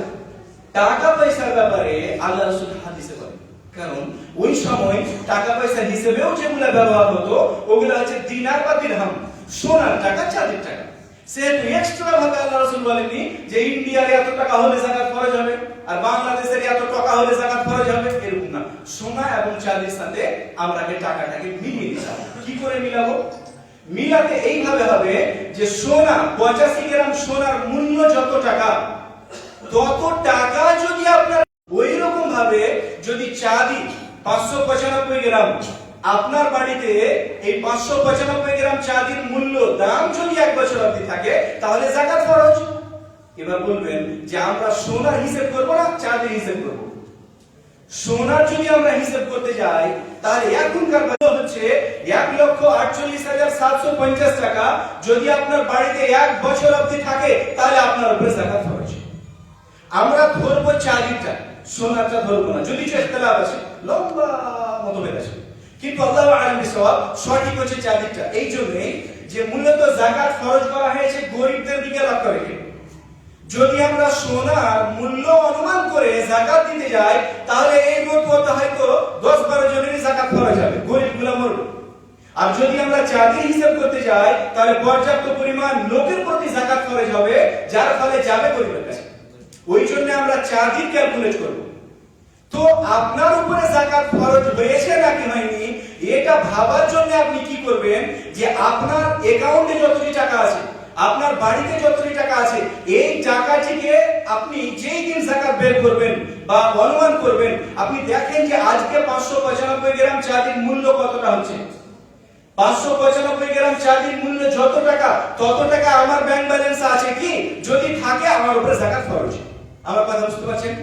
টাকা পয়সার ব্যাপারে আল্লাহ রাসূল হাদিসে বলেন, কারণ ওই সময় টাকা পয়সা হিসেবেও যেগুলো ব্যবহার হতো ওগুলো হচ্ছে দিনার বা দিরহাম, সোনার টাকা, চাঁদের টাকা। সেহেতু এক্সট্রা ভাবে আল্লাহ রাসূল বলেননি যে ইন্ডিয়ার এত টাকা হলে যাকাত ফরজ হবে আর বাংলাদেশের এত টাকা হলে যাকাত ফরজ হবে, এরকম না। সোনা এবং চাঁদির সাথে আমরা টাকাটাকে মিলিয়ে দিলাম। কি করে মিলাবো? মিলাতে এইভাবে হবে যে সোনা 85 গ্রাম সোনার মূল্য যত টাকা, তত টাকা যদি আপনার ওই রকম ভাবে যদি চাঁদি 595 গ্রাম আপনার বাড়িতে এই 595 গ্রাম চাঁদির মূল্য দাম যদি এক বছর অবধি থাকে তাহলে যাকাত ফরজ। এবার বলবেন যে আমরা সোনার হিসাব করব না চাঁদির হিসাব করব? সোনার যদি আমরা হিসাব করতে যাই তাহলে এখনকার মূল্য হচ্ছে 1,48,750 টাকা। যদি আপনার বাড়িতে এক বছর অবধি থাকে তাহলে আপনার উপরে যাকাত ফরজ। আমরা ধরবো চাঁদিরটা, সোনারটা ধরবো না। যদি ইখতিলাফ আছে, লম্বা মতভেদ আছে, কিন্তু আল্লাহু আ'লাম বিসওয়াব, সঠিক হচ্ছে চাঁদিরটা। এই জন্যই যে মূলত যাকাত ফরজ করা হয়েছে গরিবদের দিকে লক্ষ্য রেখে। যদি আমরা সোনার মূল্য অনুমান করে যাকাত দিতে যাই তাহলে এই মতো হয়তো 10-12 জনেরই যাকাত ফরজ হবে, গরিবগুলো মরবে। আর যদি আমরা চাঁদির হিসাব করতে যাই তাহলে পর্যাপ্ত পরিমাণ লোকের প্রতি যাকাত ফরজ হবে, যার ফলে যাবে গরিবের কাছে। ওই জন্য আমরা চাঁদির ক্যালকুলেট করব। তো আপনার উপরে যাকাত ফরজ হয়েছে নাকি হয়নি এটা ভাবার জন্য আপনি কি করবেন যে আপনার অ্যাকাউন্টে যতটি টাকা আছে, আপনার বাড়িতে যতটি টাকা আছে, এই টাকাটিকে আপনি যেই দিন যাকাত বের করবেন বা অনুমান করবেন, আপনি দেখেন যে আজকে 595 গ্রাম চাঁদির মূল্য কতটা হচ্ছে। 595 গ্রাম চাঁদির মূল্য যত টাকা, তত টাকা আমার ব্যাংক ব্যালেন্স আছে কি? যদি থাকে আমার উপরে যাকাত ফরজ। আমার কথা বুঝতে পারছেন?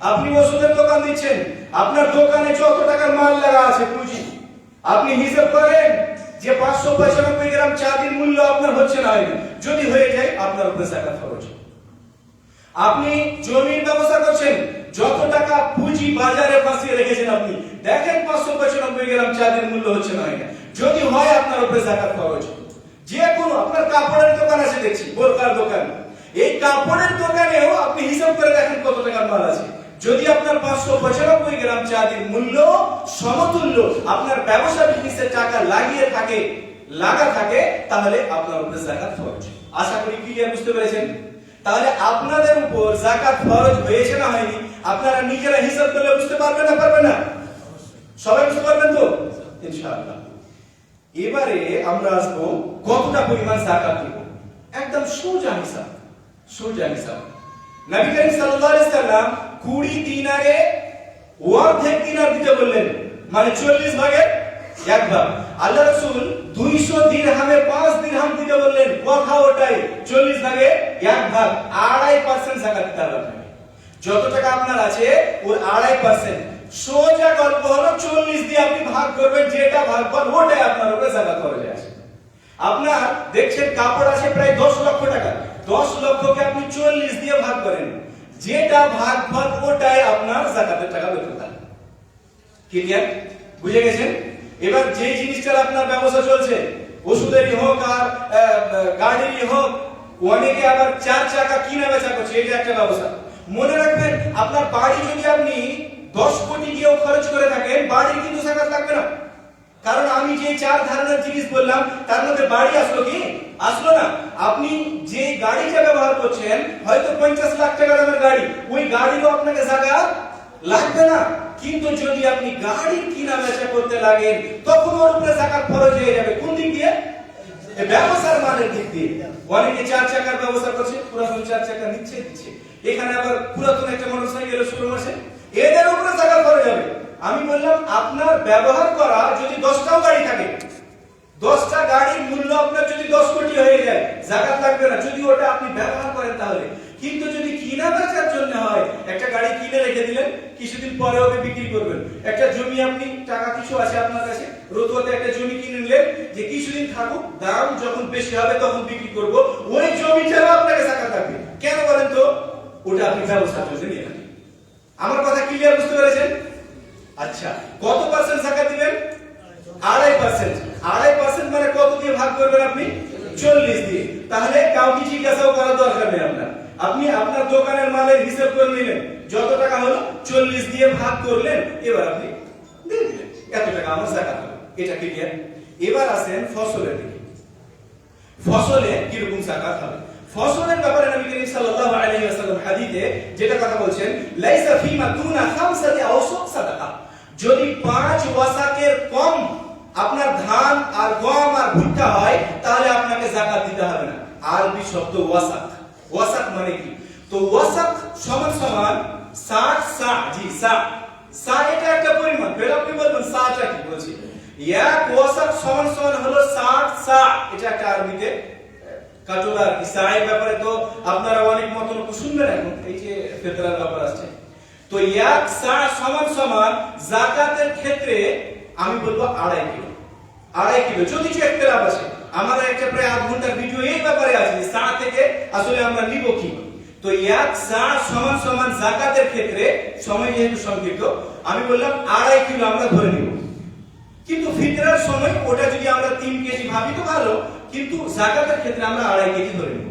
আপনি ওষুধের দোকান দিচ্ছেন, আপনার দোকানে যত টাকার মাল লাগা আছে পুঁজি, আপনি হিসাব করেন যে 595 গ্রাম চাঁদির মূল্য আপনার হচ্ছে না হয়নি। যদি হয়ে যায় আপনার উপরে যাকাত ফরজ। আপনি জমির ব্যবসা করছেন, যত টাকা পুঁজি বাজারে ফাঁসিয়ে রেখেছেন, আপনি দেখেন 595 গ্রাম চাঁদির মূল্য হচ্ছে না হয়নি। যদি হয় আপনার উপরে যাকাত ফরজ। যে কোনো আপনার কাপড়ের দোকান আছে দেখছি, বোরকার দোকান, এই কাপড়ের দোকানেও আপনি হিসাব করে দেখেন কত টাকার মাল আছে। যদি আপনার 595 গ্রাম চাঁদির মূল্য সমতুল্য আপনার ব্যবসা বিজনেসের টাকা লাগা থাকে তাহলে আপনার উপরে যাকাত ফরজ। আশা করি ক্লিয়ার বুঝতে পেরেছেন? তাহলে আপনাদের উপর যাকাত ফরজ হয়েছে না হয়নি আপনারা নিজেরা হিসাব করলে বুঝতে পারবেন না পারবেন না? সবাই বুঝতে পারবেন তো ইনশাআল্লাহ। এবারে আমরা আসবো কতটা পরিমাণ যাকাত দিব। একদম সোজা হিসাব। নবী করিম সাল্লাল্লাহু আলাইহি সাল্লাম 20 দিনারে অর্ধেক দিনার দিতে বললেন, মানে 40 ভাগের 1 ভাগ। আল্লাহ রাসূল 200 দিরহামে 5 দিরহাম দিতে বললেন, কথা ওটাই, 40 ভাগের 1 ভাগ, 2.5% যাকাত দিতে হবে। যত টাকা আপনার আছে ওর 2.5%। সোজা গল্প হলো 40 দিয়ে আপনি করবেন, যেটা ভাগফল ওটাই আপনার উপরে যাকাত খরচে আসে। আপনার দেখছেন কাপড় আছে প্রায় 10 লক্ষ টাকা, 10 লক্ষকে আপনি 40 দিয়ে ভাগ করেন, যেটা ভাগফল ওটাই আপনার যাকাতের টাকা বের করতে হবে। ক্লিয়ার? বুঝে গেছেন? এবার যে জিনিসটার আপনার ব্যবসা চলছে, ওষুধেরই হোক আর গাড়িরই হোক, অনেকে আবার 4 চাকা কিনা বেচা করছে, এটা একটা ব্যবসা। মনে রাখবেন, আপনার বাড়ি যদি আপনি 10 কোটি দিয়েও খরচ করে থাকেন, বাড়ির কিন্তু যাকাত লাগবে না। কারণ আমি যে 4 ধরনের জিনিস বললাম তার মধ্যে বাড়ি আসলো কি? আসলো না। আপনি যে গাড়িটা ব্যবহার করছেন, হয়তো 50 লাখ টাকা দামের গাড়ি, ওই গাড়িরও আপনাকে যাকাত লাগবে না। কিন্তু যদি আপনি গাড়ি কিনা বেচা করতে লাগেন, তখন ওর উপরে যাকাত খরচ হয়ে যাবে। কোন দিক দিয়ে? ব্যবসার মানের দিক দিয়ে। অনেকে 4 চাকার ব্যবসা করছে, পুরাতন 4 চাকা নিচ্ছে দিচ্ছে, এখানে আবার পুরাতন একটা মোটরসাইকেল শোরুম আছে, এদের উপরে যাকাত খরচ যাবে। আমি বললাম আপনার ব্যবহার করা যদি 10টাও গাড়ি থাকে, 10টা গাড়ির মূল্য আপনার যদি 10 কোটি হয়ে যায়, যাকাত লাগবে না যদি ওটা আপনি ব্যবহার করেন তাহলে। কিন্তু যদি কিনা বেচার জন্য হয়, একটা গাড়ি কিনে রেখে দিলেন, কিছুদিন পরে ওকে বিক্রি করবেন। একটা জমি আপনি টাকা কিছু আছে আপনার কাছে, রতুয়াতে একটা জমি কিনে নিলেন, যে কিছুদিন থাকুক, দাম যখন বেশি হবে তখন বিক্রি করব, ওই জমিটাও আপনাকে যাকাত লাগবে। কেন বলেন তো? ওটা আপনি ব্যবসা করতে নিয়ে নেন। আমার কথা ক্লিয়ার বুঝতে পেরেছেন? আচ্ছা, কত পার্সেন্ট যাকাত দিবেন? 2.5%। 2.5% মানে কত দিয়ে ভাগ করবেন আপনি? 40 দিয়ে। তাহলে কাউকে জিজ্ঞাসাও করার দরকার নেই আপনার। আপনি আপনার দোকানের মালের হিসাব করে নিলেন, যত টাকা হলো 40 দিয়ে ভাগ করলেন, এবার আপনি দিয়ে দিলেন এত টাকা আমার যাকাত হবে। এটা ক্লিয়ার? এবার আসেন ফসলের দিকে। ফসলে কি রকম যাকাত হবে? ফসলের ব্যাপারে নবী করিম সাল্লাল্লাহু আলাইহি ওয়াসাল্লাম হাদিসে যেটা কথা বলছেন, লাইসা ফিমা দুনা খামসাতি আওসাক সাদাকা। যদি 5 ওয়াসাকের কম আপনার ধান আর গম আর ভুট্টা হয়, তাহলে আপনাকে যাকাত দিতে হবে না। আরবি শব্দ ওয়াসাক। ওয়াসাক মানে কি? তো ওয়াসাক সমান সমান 60 সা। জি, সা। সা এটা একটা পরিমাণ। বের আপনি বলবেন সাটা কি বলছি? এক ওয়াসাক সমান সমান হলো 60 সা। এটা একটা আরবিতে কাটোলার ইসাই ব্যাপারে তো আপনারা অনেক মতন শুনবেন এখন, এই যে ফিতরার ব্যাপার আছে। তো এক সা সমান সমান যাকাতের ক্ষেত্রে আমি বলবো 2.5 কিলো। 2.5 কিলো যদি ইখতিলাফ আছে, আমাদের একটা প্রায় আধ ঘন্টার ভিডিও এই ব্যাপারে আছে, সা থেকে আসলে আমরা নিব কি। তো এক সা সমান সমান যাকাতের ক্ষেত্রে, সময় যেহেতু সংক্ষিপ্ত, আমি বললাম 2.5 কিলো আমরা ধরে নিব। কিন্তু ফিতরার সময় ওটা যদি আমরা 3 কেজি ভাবি তো ভালো, কিন্তু যাকাতের ক্ষেত্রে আমরা 2.5 কেজি ধরে নিব।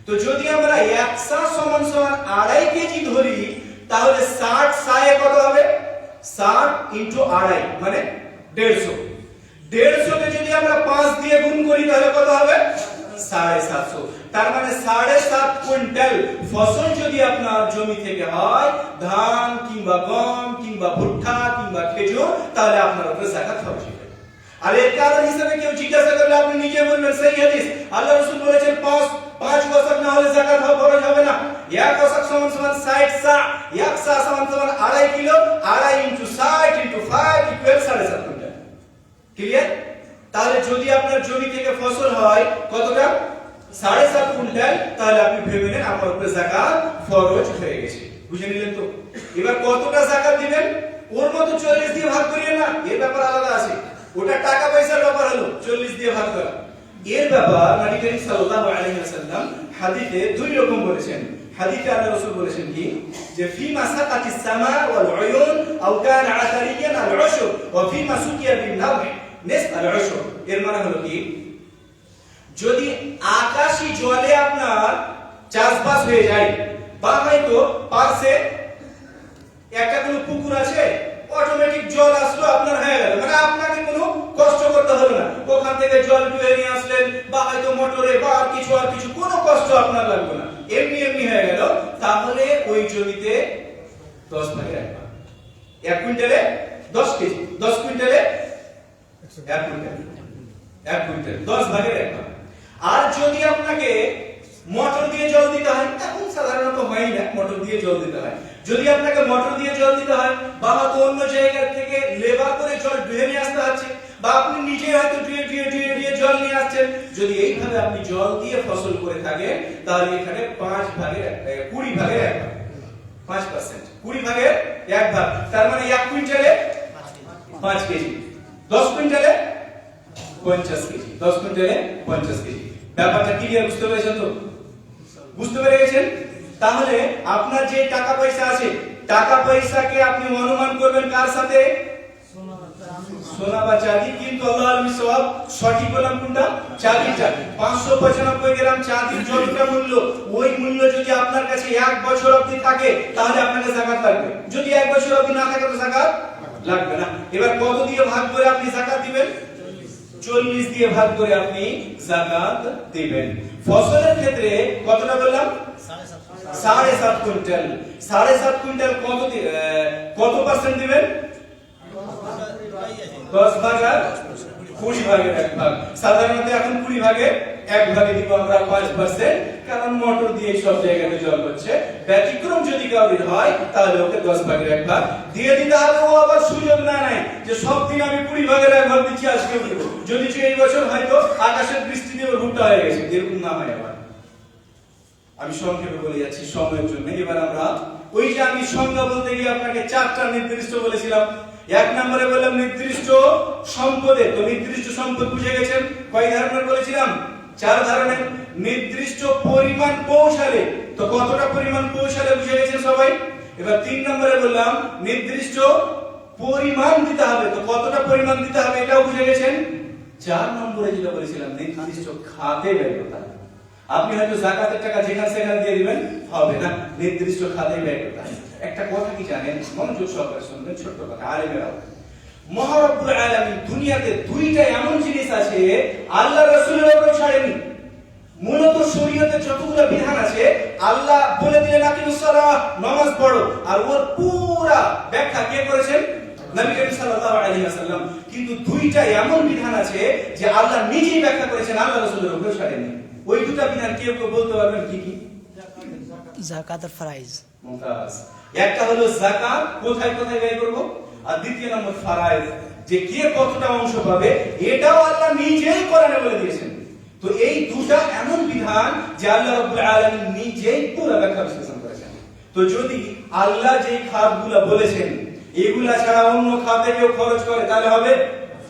তো যদি আমরা 1 সা সমান সমান 2.5 কেজি ধরি, তাহলে 60 সায়ে কত হবে? 60 ইনটু 2.5 মানে 150। 150 কে যদি আমরা 5 দিয়ে গুণ করি তাহলে কত হবে? 750। তার মানে 7.5 কুইন্টাল ফসল যদি আপনার জমি থেকে হয়, ধান কিংবা গম কিংবা ভুট্টা কিংবা খেজুর, তাহলে আপনার উপরে যাকাত খরচ হবে। আর এর কারণ হিসেবে কেউ জিজ্ঞাসা করলে আপনি নিজে বলবেন সেই হাদিস, আল্লাহ রাসূল বলেছেন 5 ওয়াসাক না হলে যাকাত খরচ হবে না। এক ওয়াসাক সমান সমান 60 সা, এক সা সমান সমান 2.5 kilo, 2.5 into 60 into 5 equal 7.5 quintal. Clear? তাহলে যদি আপনার জমি থেকে ফসল হয় কতটা? 7.5 কুইন্টাল, তাহলে আপনি ভেবে নেন আমার উপরে যাকাত ফরজ হয়ে গেছে। বুঝে নিলেন তো? এবার কতটা যাকাত দিবেন? ওর মতো 40 দিয়ে ভাগ করিয়েন না, এর ব্যাপার আলাদা আছে। ওটা টাকা পয়সার ব্যাপার হলো 40 দিয়ে ভাগ করা। এর ব্যাপার নবী করিম সাল্লাল্লাহু আলাইহি ওয়াসাল্লাম হাদিসে 2 রকম বলেছেন। হাদিসে আল্লাহ রাসূল বলেছেন কি, যে ফিমা সাকাতিস সামা ওয়াল উয়ুন আও কানা আসারিয়ান আল উশর ওয়া ফিমা সুকিয়া বিন নাব নিসফ আল উশর। এর মানে হলো কি, যদি আকাশী জলে আপনার চাষবাস হয়ে যায়, বা হয়তো পাশে একটা কোনো পুকুর আছে, অটোমেটিক জল আসলো আপনার হয়ে গেল, মানে আপনাকে কোনো কষ্ট করতে হলো না, ওখান থেকে জল টুয়ে নিয়ে আসলেন, বা হয়তো মোটরে বা আর কিছু কোনো কষ্ট আপনার লাগবে না, এমনি হয়ে গেল, তাহলে ওই জমিতে 10 ভাগের 1 ভাগ। 1 কুইন্টালে 10 কেজি, 10 কুইন্টালে 1 কুইন্টাল, 1 কুইন্টাল 10 ভাগের 1 ভাগ। আর যদি আপনাকে মোটর দিয়ে জল দিতে হয়, এখন সাধারণত হয় না মোটর দিয়ে জল দিতে হয়, যদি আপনাকে মোটর দিয়ে জল দিতে হয়, বা হয়তো অন্য জায়গা থেকে লেবার করে জল ধুয়ে নিয়ে আসতে হচ্ছে, বা আপনি নিজে হয়তো ধুয়ে জল নিয়ে আসছেন, যদি এইভাবে আপনি জল দিয়ে ফসল করে থাকেন, তাহলে এখানে 5 ভাগের 20 ভাগের 1 ভাগ, 5%, 20 ভাগের 1 ভাগ, তার মানে 1 কুইন্টালে 5 কেজি। 10 কুইন্টালে 50 কেজি, 10 কুইন্টালে 50 কেজি। ব্যাপারটা ক্লিয়ার, বুঝতে পেরেছেন তো? বুঝতে পেরে গেছেন? তাহলে আপনার যে টাকা পয়সা আছে, টাকা পয়সাকে আপনি অনুমান করবেন কার সাথে? সোনা বা চাঁদি। কিন্তু আল্লাহ আলমী সওয়াব সঠিক বললাম কোনটা? চাঁদিটা। 595 গ্রাম চাঁদির যতটা মূল্য, ওই মূল্য যদি আপনার কাছে 1 বছর অবধি থাকে তাহলে আপনাকে যাকাত লাগবে। যদি 1 বছর অবধি না থাকে তো যাকাত লাগবে না। এবার কত দিয়ে ভাগ করে আপনি যাকাত দিবেন? 40 দিয়ে ভাগ করে আপনি যাকাত দিবেন। ফসলের ক্ষেত্রে কতটা বললাম? 7.5 কুইন্টাল। 7.5 কুইন্টাল কত পার্সেন্ট দিবেন? 10 ভাগ আর 20 ভাগের 1 ভাগ। সাধারণত এখন 20 ভাগের 1 ভাগে দিব আমরা 5%, কারণ মোটর দিয়ে সব জায়গাতে জল হচ্ছে। ব্যতিক্রম যদি কাউরির হয় তাহলে ওকে 10 ভাগের 1 ভাগ দিয়ে দিতে হবে। ও আবার সুযোগ না নাই যে সব দিন আমি 20 ভাগের 1 ভাগ দিচ্ছি আজকে দিব, যদি এই বছর হয়তো আকাশের বৃষ্টিতে ওর ভুট্টা হয়ে গেছে, এরকম না হয়। আবার আমি সংক্ষেপে বলে যাচ্ছি সময়ের জন্য। এবার আমরা ওই যে আমি সংজ্ঞা বলতে গিয়ে আপনাকে 4টা নির্দিষ্ট বলেছিলাম। 1 নম্বরে বললাম নির্দিষ্ট সম্পদে। তো নির্দিষ্ট সম্পদ বুঝে গেছেন কয় ধরনের বলেছিলাম? 4 ধরনের। নির্দিষ্ট পরিমাণ পৌঁছালে, তো কতটা পরিমাণ পৌঁছালে বুঝে গেছেন সবাই। এবার 3 নম্বরে বললাম নির্দিষ্ট পরিমাণ দিতে হবে, তো কতটা পরিমাণ দিতে হবে এটাও বুঝে গেছেন। 4 নম্বরে যেটা বলেছিলাম নির্দিষ্ট খাতে ব্যয় করতে হবে। আপনি হয়তো যাকাতের টাকা যেখানে সেখানে দিয়ে দিবেন, হবে না, নির্দিষ্ট খাতে ব্যয় করতে হবে। একটা কথা কি জানেন, মনোযোগ সহকারে শুনবেন, ছোট্ট কথা, আলেমেরাও। মহারব্বুল আলামিন দুনিয়াতে 2টা এমন জিনিস আছে আল্লাহ রাসূলের উপর ছাড়েনি। মূলত শরীয়তে যতগুলো বিধান আছে আল্লাহ বলে দিলেন আকিমুস সালাহ, নামাজ পড়ো, আর ওর পুরো ব্যাখ্যা কে করেছেন? নবী করিম সাল্লাল্লাহু আলাইহি ওয়াসাল্লাম। কিন্তু 2টা এমন বিধান আছে যে আল্লাহ নিজেই ব্যাখ্যা করেছেন, আল্লাহ রাসূলের উপর ছাড়েনি। ওই 2টা বিধান কেউ কেউ বলতে পারবেন কি কি? যাকাত আর ফরাইজ। মুমতাজ। একটা হলো যাকাত কোথায় কোথায় ব্যয় করব, আর দ্বিতীয় নম্বর ফরাইজ, যে কে কতটা অংশ পাবে, এটাও আল্লাহ নিজেই কোরআনে বলে দিয়েছেন। তো এই 2টা এমন বিধান যে আল্লাহ রাব্বুল আলামিন নিজেই পুরো ব্যাখ্যা বিশ্লেষণ করেছেন। তো যদি আল্লাহ যেই খাতগুলো বলেছেন এগুলা ছাড়া অন্য খাতে কেউ খরচ করে তাহলে হবে?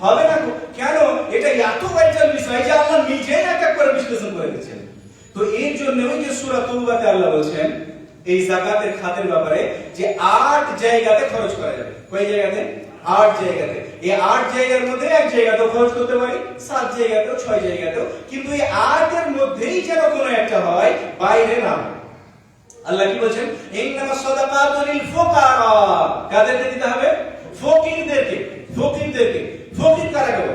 হবে না। কেন? এটা এত ভাইটাল বিষয় যে আল্লাহ নিজেই এক এক করে বিশ্লেষণ করে দিয়েছেন। তো এর জন্য ওই যে সূরা তাওবাতে আল্লাহ বলেছেন এই যাকাতের খাতের ব্যাপারে যে 8 জায়গাতে খরচ করা যাবে। কয় জায়গাতে? 8 জায়গাতে। এই 8 জায়গার মধ্যে এক জায়গাতেও খরচ করতে পারি, 7 জায়গাতেও, 6 জায়গাতেও, কিন্তু এই 8 এর মধ্যেই যেন কোনো একটা হয়, বাইরে না হয়। আল্লাহ কি বলেন? ইন্নামাস সাদাকাতু লিল ফুকারা। কাদেরকে দিতে হবে? ফকিরদেরকে। ফকিরদেরকে। ফকির কারা হবে?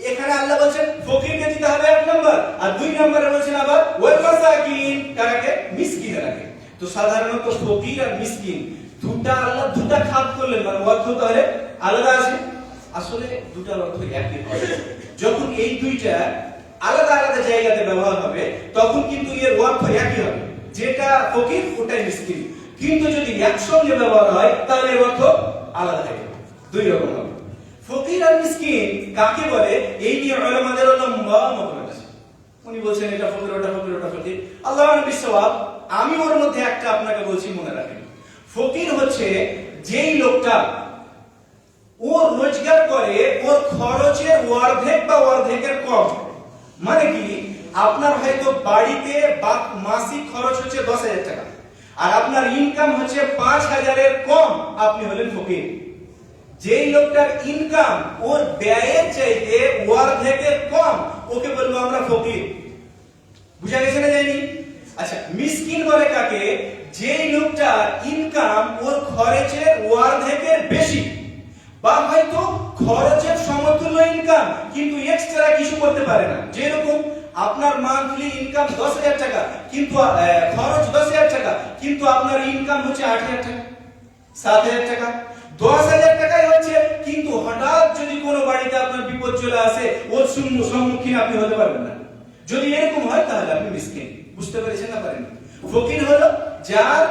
এখানে আল্লাহ বলেন ফকিরকে দিতে হবে 1 নম্বর, আর 2 নম্বরে বলেন আবার ওয়াল মাসাকিন, কারাকে? মিসকিনদেরকে। তো সাধারণত ফকির আর মিসকিন দুটা আল্লাহ 2টা খাত করলেন, মানে অর্থ তাহলে আলাদা আছে। আসলে 2টার অর্থ একই হয়। যখন এই 2টা আলাদা আলাদা জায়গাতে ব্যবহার হবে তখন কিন্তু এর অর্থ একই হবে। যেটা ফকির ওটাই মিসকিন। কিন্তু যদি একসঙ্গে ব্যবহার হয় তাহলে এর অর্থ আলাদা হবে, 2 রকম হবে। ফকির আর মিসকিন কাকে বলে এই নিয়ে উলামাদের লম্বা মতভেদ আছে। উনি বলছেন এটা ফকির, ওটা ফকির, ওটা ফকির। আল্লাহ বিশ্বওয়াব, আমি ওর মধ্যে একটা আপনাকে বলছি, মনে রাখেন। ফকির হচ্ছে যেই লোকটা ও রোজগার করে ওর খরচের অর্ধেক বা অর্ধেকের কম। মানে কি, আপনার হয়তো বাড়িতে মাসিক খরচ হচ্ছে 10,000 টাকা, আর আপনার ইনকাম হচ্ছে 5,000 এর কম, আপনি হলেন ফকির। যেই লোকটার ইনকাম ওর ব্যয়ের চাইতে অর্ধেকের কম, ওকে বলবো আমরা ফকির। বুঝা গেছে না যায়নি? আচ্ছা, মিসকিন বলে কাকে? যেই লোকটা ইনকাম ওর খরচের অর্ধেকের বেশি, বা হয়তো খরচের সমতুল্য ইনকাম কিন্তু এক্সট্রা কিছু করতে পারে না। যেরকম আপনার মান্থলি ইনকাম 10,000 টাকা, কিন্তু খরচ 10,000 টাকা, কিন্তু আপনার ইনকাম হচ্ছে 8,000 টাকা, 7,000 টাকা, 10,000 টাকাই হচ্ছে, কিন্তু হঠাৎ যদি কোনো বাড়িতে আপনার বিপদ চলে আসে ওর সম্মুখীন আপনি হতে পারবেন না। যদি এরকম হয় তাহলে আপনি মিসকিন। বুঝতে পেরেছেন না পারেন? ফকির হলো যার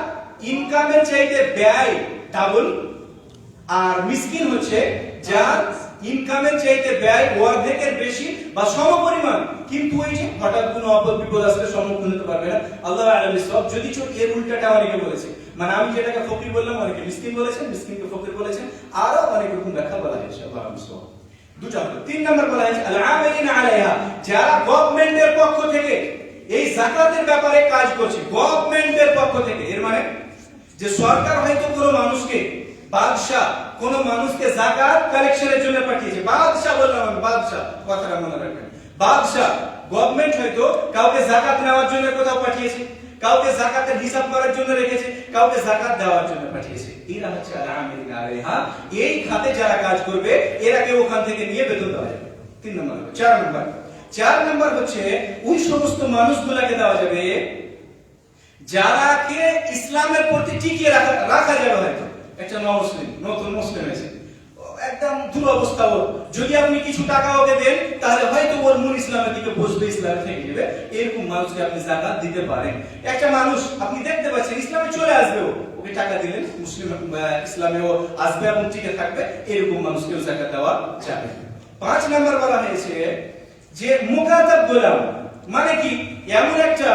ইনকামের চাইতে ব্যয় ডাবল, আর মিসকিন হচ্ছে যার ইনকামের চাইতে ব্যয় অর্ধেকের বেশি বা সমপরিমাণ, কিন্তু ওই যে হঠাৎ কোনো আপদ বিপদ আসলে সম্মুখীন হতে পারবে না। আল্লাহ আলামিন সব যদি এর উল্টাটা অনেকে বলেছে, মানে আমি যেটাকে ফকির বললাম অনেকে মিসকিন বলেছেন, মিসকিনকে ফকির বলেছেন, আরো অনেক রকম ব্যাখ্যা বলা হয়েছে। আল্লাহ আলামিন সব দুটো হলো। 3 নাম্বার বলা হয়েছে আল আমিলিনা আলাইহা, যারা গভর্নমেন্টের পক্ষ থেকে এই যাকাতের ব্যাপারে কাজ করছে, গভর্নমেন্টের পক্ষ থেকে। এর মানে যে সরকার হয়তো কোনো মানুষকে, বাদশা কোন মানুষকে যাকাত কালেকশনের জন্য পাঠিয়েছে, বাদশা বললাম আমি, বাদশা, কথাটা মনে রাখবেন, বাদশা গভর্নমেন্ট হয়তো কাউকে যাকাত নেওয়ার জন্য কোথাও পাঠিয়েছে, কাউকে যাকাতের হিসাব করার জন্য রেখেছে, কাউকে যাকাত দেওয়ার জন্য পাঠিয়েছে। এরা হচ্ছে আল আমিলিনা আলাইহা, এই খাতে যারা কাজ করবে এরাকে ওখান থেকে নিয়ে বেতন দেওয়া যাবে। 3 নম্বর। 4 নম্বর হচ্ছে ওই সমস্ত মানুষগুলোকে দেওয়া যাবে যারাকে ইসলামের প্রতি টিকিয়ে রাখা যাবে। হয়তো একটা নমুসলিম, নতুন মুসলিম হয়েছে, একদম দুরবস্থা ওর, যদি আপনি কিছু টাকা ওকে দেন তাহলে হয়তো ওর মূল ইসলামের দিকে বসবে, ইসলাম থেকে যাবে। এরকম মানুষকে আপনি যাকাত দিতে পারেন। একটা মানুষ আপনি দেখতে পাচ্ছেন ইসলামে চলে আসবে, ওকে টাকা দিলেন, মুসলিম ইসলামে ও আসবে এবং টিকে থাকবে, এরকম মানুষকেও যাকাত দেওয়া যাবে। 5 নাম্বার বলা হয়েছে যে মুকাতাব গোলাম, মানে কি এমন একটা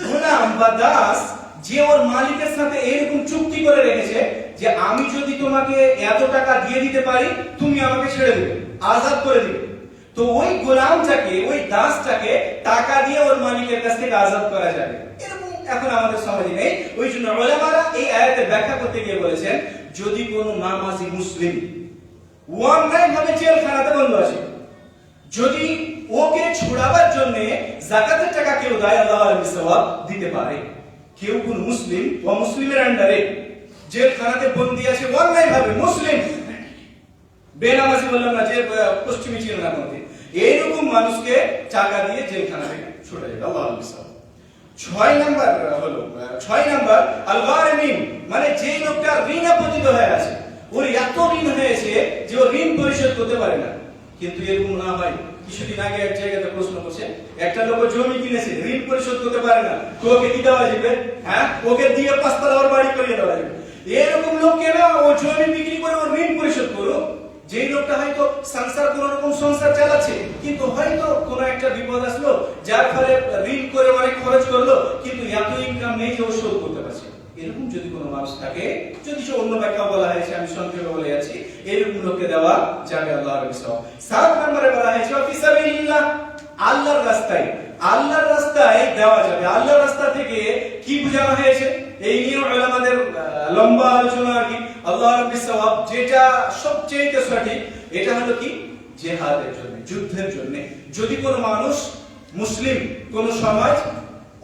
গোলাম বা দাস যে ওর মালিকের সাথে এরকম চুক্তি করে রেখেছে যে আমি যদি তোমাকে এত টাকা দিয়ে দিতে পারি তুমি আমাকে ছেড়ে দেবে, আজাদ করে দিবে। তো ওই গোলামটাকে, ওই দাসটাকে টাকা দিয়ে ওর মালিকের কাছ থেকে আজাদ করা যাবে। এরকম এখন আমাদের সমাজে নেই। ওই জন্য উলামারা এই আয়াতের ব্যাখ্যা করতে গিয়ে বলেছেন যদি কোনো নামাজি মুসলিম অন্যায়ভাবে জেলখানাতে বন্ধ আছে, যদি ওকে ছুড়াবার জন্য যাকাতের টাকা কেউ দেয়, আল্লাহ আলামিন সওয়াব দিতে পারে। কেউ কোন মুসলিম ও মুসলিমের আন্ডারে জেলখানাতে বন্দী আছে অন্যায়ভাবে, মুসলিম বেনামাজি বললাম না, যে পশ্চিমী ছিল না কোনদিন, এইরকম মানুষকে টাকা দিয়ে জেলখানা থেকে ছুড়ে যাবে, আল্লাহ আলামিন সওয়াব। 6 নাম্বার হলো 6 নাম্বার আল গারিমিন, মানে যে লোকটা ঋণে পতিত হয়ে আছে, ওর এত ঋণ হয়েছে যে ও ঋণ পরিশোধ করতে পারে না। কিন্তু এরকম না হয়, কিছুদিন আগে এক জায়গাতে প্রশ্ন করছে, একটা লোক জমি কিনেছে, ঋণ পরিশোধ করতে পারে না, তো ওকে কি দেওয়া যাবে? হ্যাঁ, ওকে দিয়ে 5 তলা বাড়ি করিয়ে দেওয়া যাবে। এরকম লোককে না, ও জমি বিক্রি করে ওর ঋণ পরিশোধ করো। যেই লোকটা হয়তো সংসার কোন রকম সংসার চালাচ্ছে, কিন্তু হয়তো কোন একটা বিপদ আসলো যার ফলে ঋণ করে অনেক খরচ করলো, কিন্তু এত ইনকাম নেই যে ও শোধ করতে পারছে। এরকম যদি কোনো মানুষ থাকে, যদি সে অন্য ব্যাখ্যা বলা হয়েছে, আমি সংক্ষেপে বলে যাচ্ছি, এরকম লোককে দেওয়া যাবে, আল্লাহর রাস্তায়। 7 নম্বরে বলা হয়েছে ফিসাবিলিল্লাহ, আল্লাহর রাস্তায়, আল্লাহর রাস্তায় দেওয়া যাবে। আল্লাহর রাস্তা থেকে কি বোঝানো হয়েছে এই নিয়ে উলামাদের লম্বা আলোচনা আর কি। আল্লাহর রাস্তায় যেটা সবচেয়ে সঠিক, এটা হলো কি জিহাদের জন্য, যুদ্ধের জন্য। যদি কোনো মানুষ, মুসলিম কোন সমাজ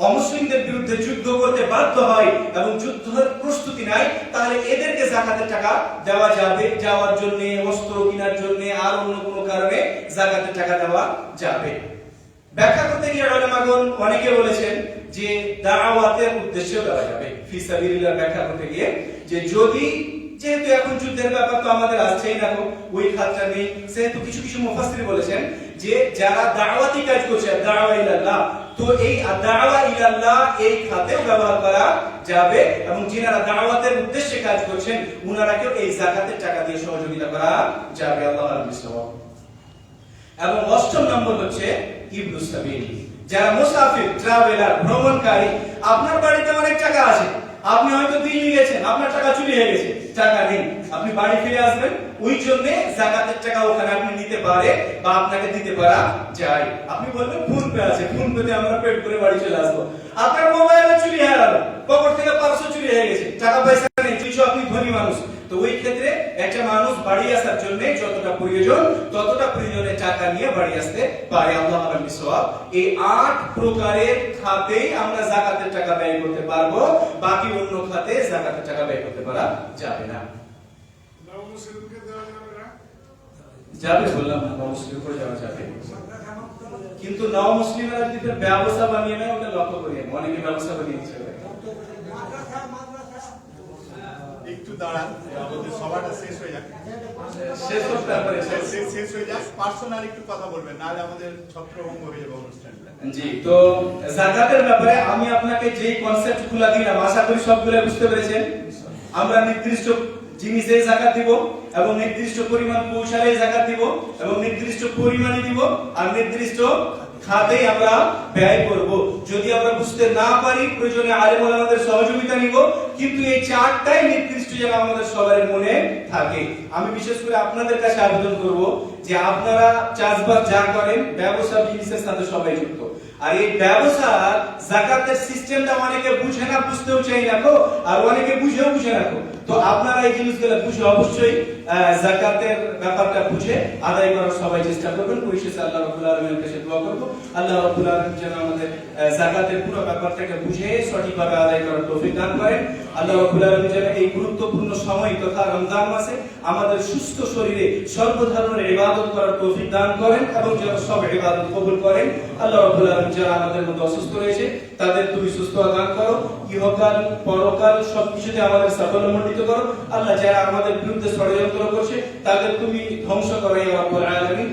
অমুসলিমদের বিরুদ্ধে যুদ্ধ করতে বাধ্য হয় এবং যুদ্ধের প্রস্তুতি নেয়, তাহলে এদেরকে যাকাতের টাকা দেওয়া যাবে, যাওয়ার জন্য, অস্ত্র কেনার জন্য, আর অন্য কোনো কারণে যাকাতের টাকা দেওয়া যাবে। ব্যাখ্যা করতে গিয়ে উলামাগণ অনেকে বলেছেন যে দাওয়াতের উদ্দেশ্যে দেওয়া যাবে। ফিসাবিলিল্লাহ ব্যাখ্যা করতে গিয়ে যে যদি, যেহেতু এখন যুদ্ধের ব্যাপার তো আমাদের আসছেই না, ওই খাতটা নেই, সেহেতু কিছু কিছু মুফাসসির বলেছেন যে যারা দাওয়াতি কাজ করছে, দাওয়া ইলাল্লাহ, তো এই দাওয়া ইলাল্লাহ এই খাতেও ব্যবহার করা যাবে, এবং যিনারা দাওয়াতের উদ্দেশ্যে কাজ করছেন উনারাকেও এই যাকাতের টাকা দিয়ে সহযোগিতা করা যাবে, আল্লাহর রাস্তায়। এবং 8 নম্বর হচ্ছে ইবনুস সাবিল, যারা মুসাফির, ট্রাভেলার, ভ্রমণকারী। আপনার বাড়িতে অনেক টাকা আছে, আপনি হয়তো দিল্লি গেছেন, আপনার টাকা চুরি হয়ে গেছে, টাকা নেই, আপনি বাড়ি ফিরে আসবেন, ওই জন্য যাকাতের টাকা ওখানে আপনি নিতে পারে বা আপনাকে দিতে পারা যায়। আপনি বলবেন ফোন পে আছে, ফোন পেতে আমরা পেড করে বাড়ি চলে আসবো। আপনার মোবাইলে চুরি হয়ে গেল, পকেট থেকে 500 চুরি হয়ে গেছে, টাকা পয়সা নেই, কিছু আপনি ধনী মানুষ, তো ওই ক্ষেত্রে একটা মানুষ বাড়ি আসার জন্য যতটা প্রয়োজন ততটা প্রয়োজনে টাকা নিয়ে বাড়ি আসতে পারে, আল্লাহর রাব্বিস সওয়াব। এই 8 প্রকারের খাতেই আমরা যাকাতের টাকা ব্যয় করতে পারবো, বাকি অন্য খাতে যাকাতের টাকা ব্যয় করতে পারা যাবে না। নওমুসলিমকে দেওয়া যাবে না? যাবে, বললাম না, নওমুসলিম করে যাওয়া যাবে, কিন্তু নওমুসলিমরা যদি ব্যবসা বানিয়ে নেয় ওটা লক্ষ্য করিয়ে, অনেকে ব্যবসা বানিয়ে নিচ্ছে। একটু দাঁড়ান, আমাদের সভাটা শেষ হয়ে যাক, শেষ হোক তারপরে শেষ হয়ে যাক, পার্সোনাল একটু কথা বলবেন, নাহলে আমাদের ছত্রভঙ্গ হয়ে যাবে অনুষ্ঠানটা। জি, তো যাকাতের ব্যাপারে আমি আপনাকে যে কনসেপ্ট গুলো দিলাম আশা করি সবগুলো বুঝতে পেরেছেন। আমরা নির্দিষ্ট জিনিসে যাকাত দিব এবং নির্দিষ্ট পরিমাণ পৌঁছালে যাকাত দিব এবং নির্দিষ্ট পরিমাণে দিব আর নির্দিষ্ট খাতেই আমরা ব্যয় করব। যদি আমরা বুঝতে না পারি প্রয়োজনে আলেম ওলামাদের সহযোগিতা নিব। কিন্তু এই চারটাই নির্দিষ্ট যেন আমাদের সবার মনে থাকে। আমি বিশেষ করে আপনাদের কাছে আবেদন করব যে আপনারা চাষবাস যা করেন ব্যবসা বিজনেসের সাথে সবাই যুক্ত, আর এই ব্যবসা যাকাতের সিস্টেমটা অনেকে বুঝে না, বুঝতেও চাই না তো, আর অনেকে বুঝে না তো। তো আপনারা এই জিনিসগুলো বুঝে অবশ্যই যাকাতের ব্যাপারটা বুঝে আদায় করার সবাই চেষ্টা করবেন। পরিশেষে আল্লাহ রাব্বুল আলামিনের কাছে দোয়া করব, আল্লাহ রাব্বুল আলামিন যেন আমাদের যাকাতের পুরো ব্যাপারটাকে বুঝে সঠিকভাবে আদায় করার তৌফিক দান করেন। আল্লাহ রাব্বুল আলামিন যেন এই গুরুত্বপূর্ণ সময় তথা রমজান মাসে আমাদের সুস্থ শরীরে সর্ব ধরনের ইবাদত করার তৌফিক দান করেন এবং যেন সব ইবাদত কবুল করেন। আল্লাহ রাব্বুল আলামিন যারা আমাদের মধ্যে অসুস্থ রয়েছে তাদের তুমি সুস্থতা দান করো, ইহকাল পরকাল সবকিছুতে আমাদের সাফল্যমণ্ডিত করো। আল্লাহ যারা আমাদের বিরুদ্ধে ষড়যন্ত্র করছে তাদের তুমি ধ্বংস করো ইয়া রাব্বুল আলামিন।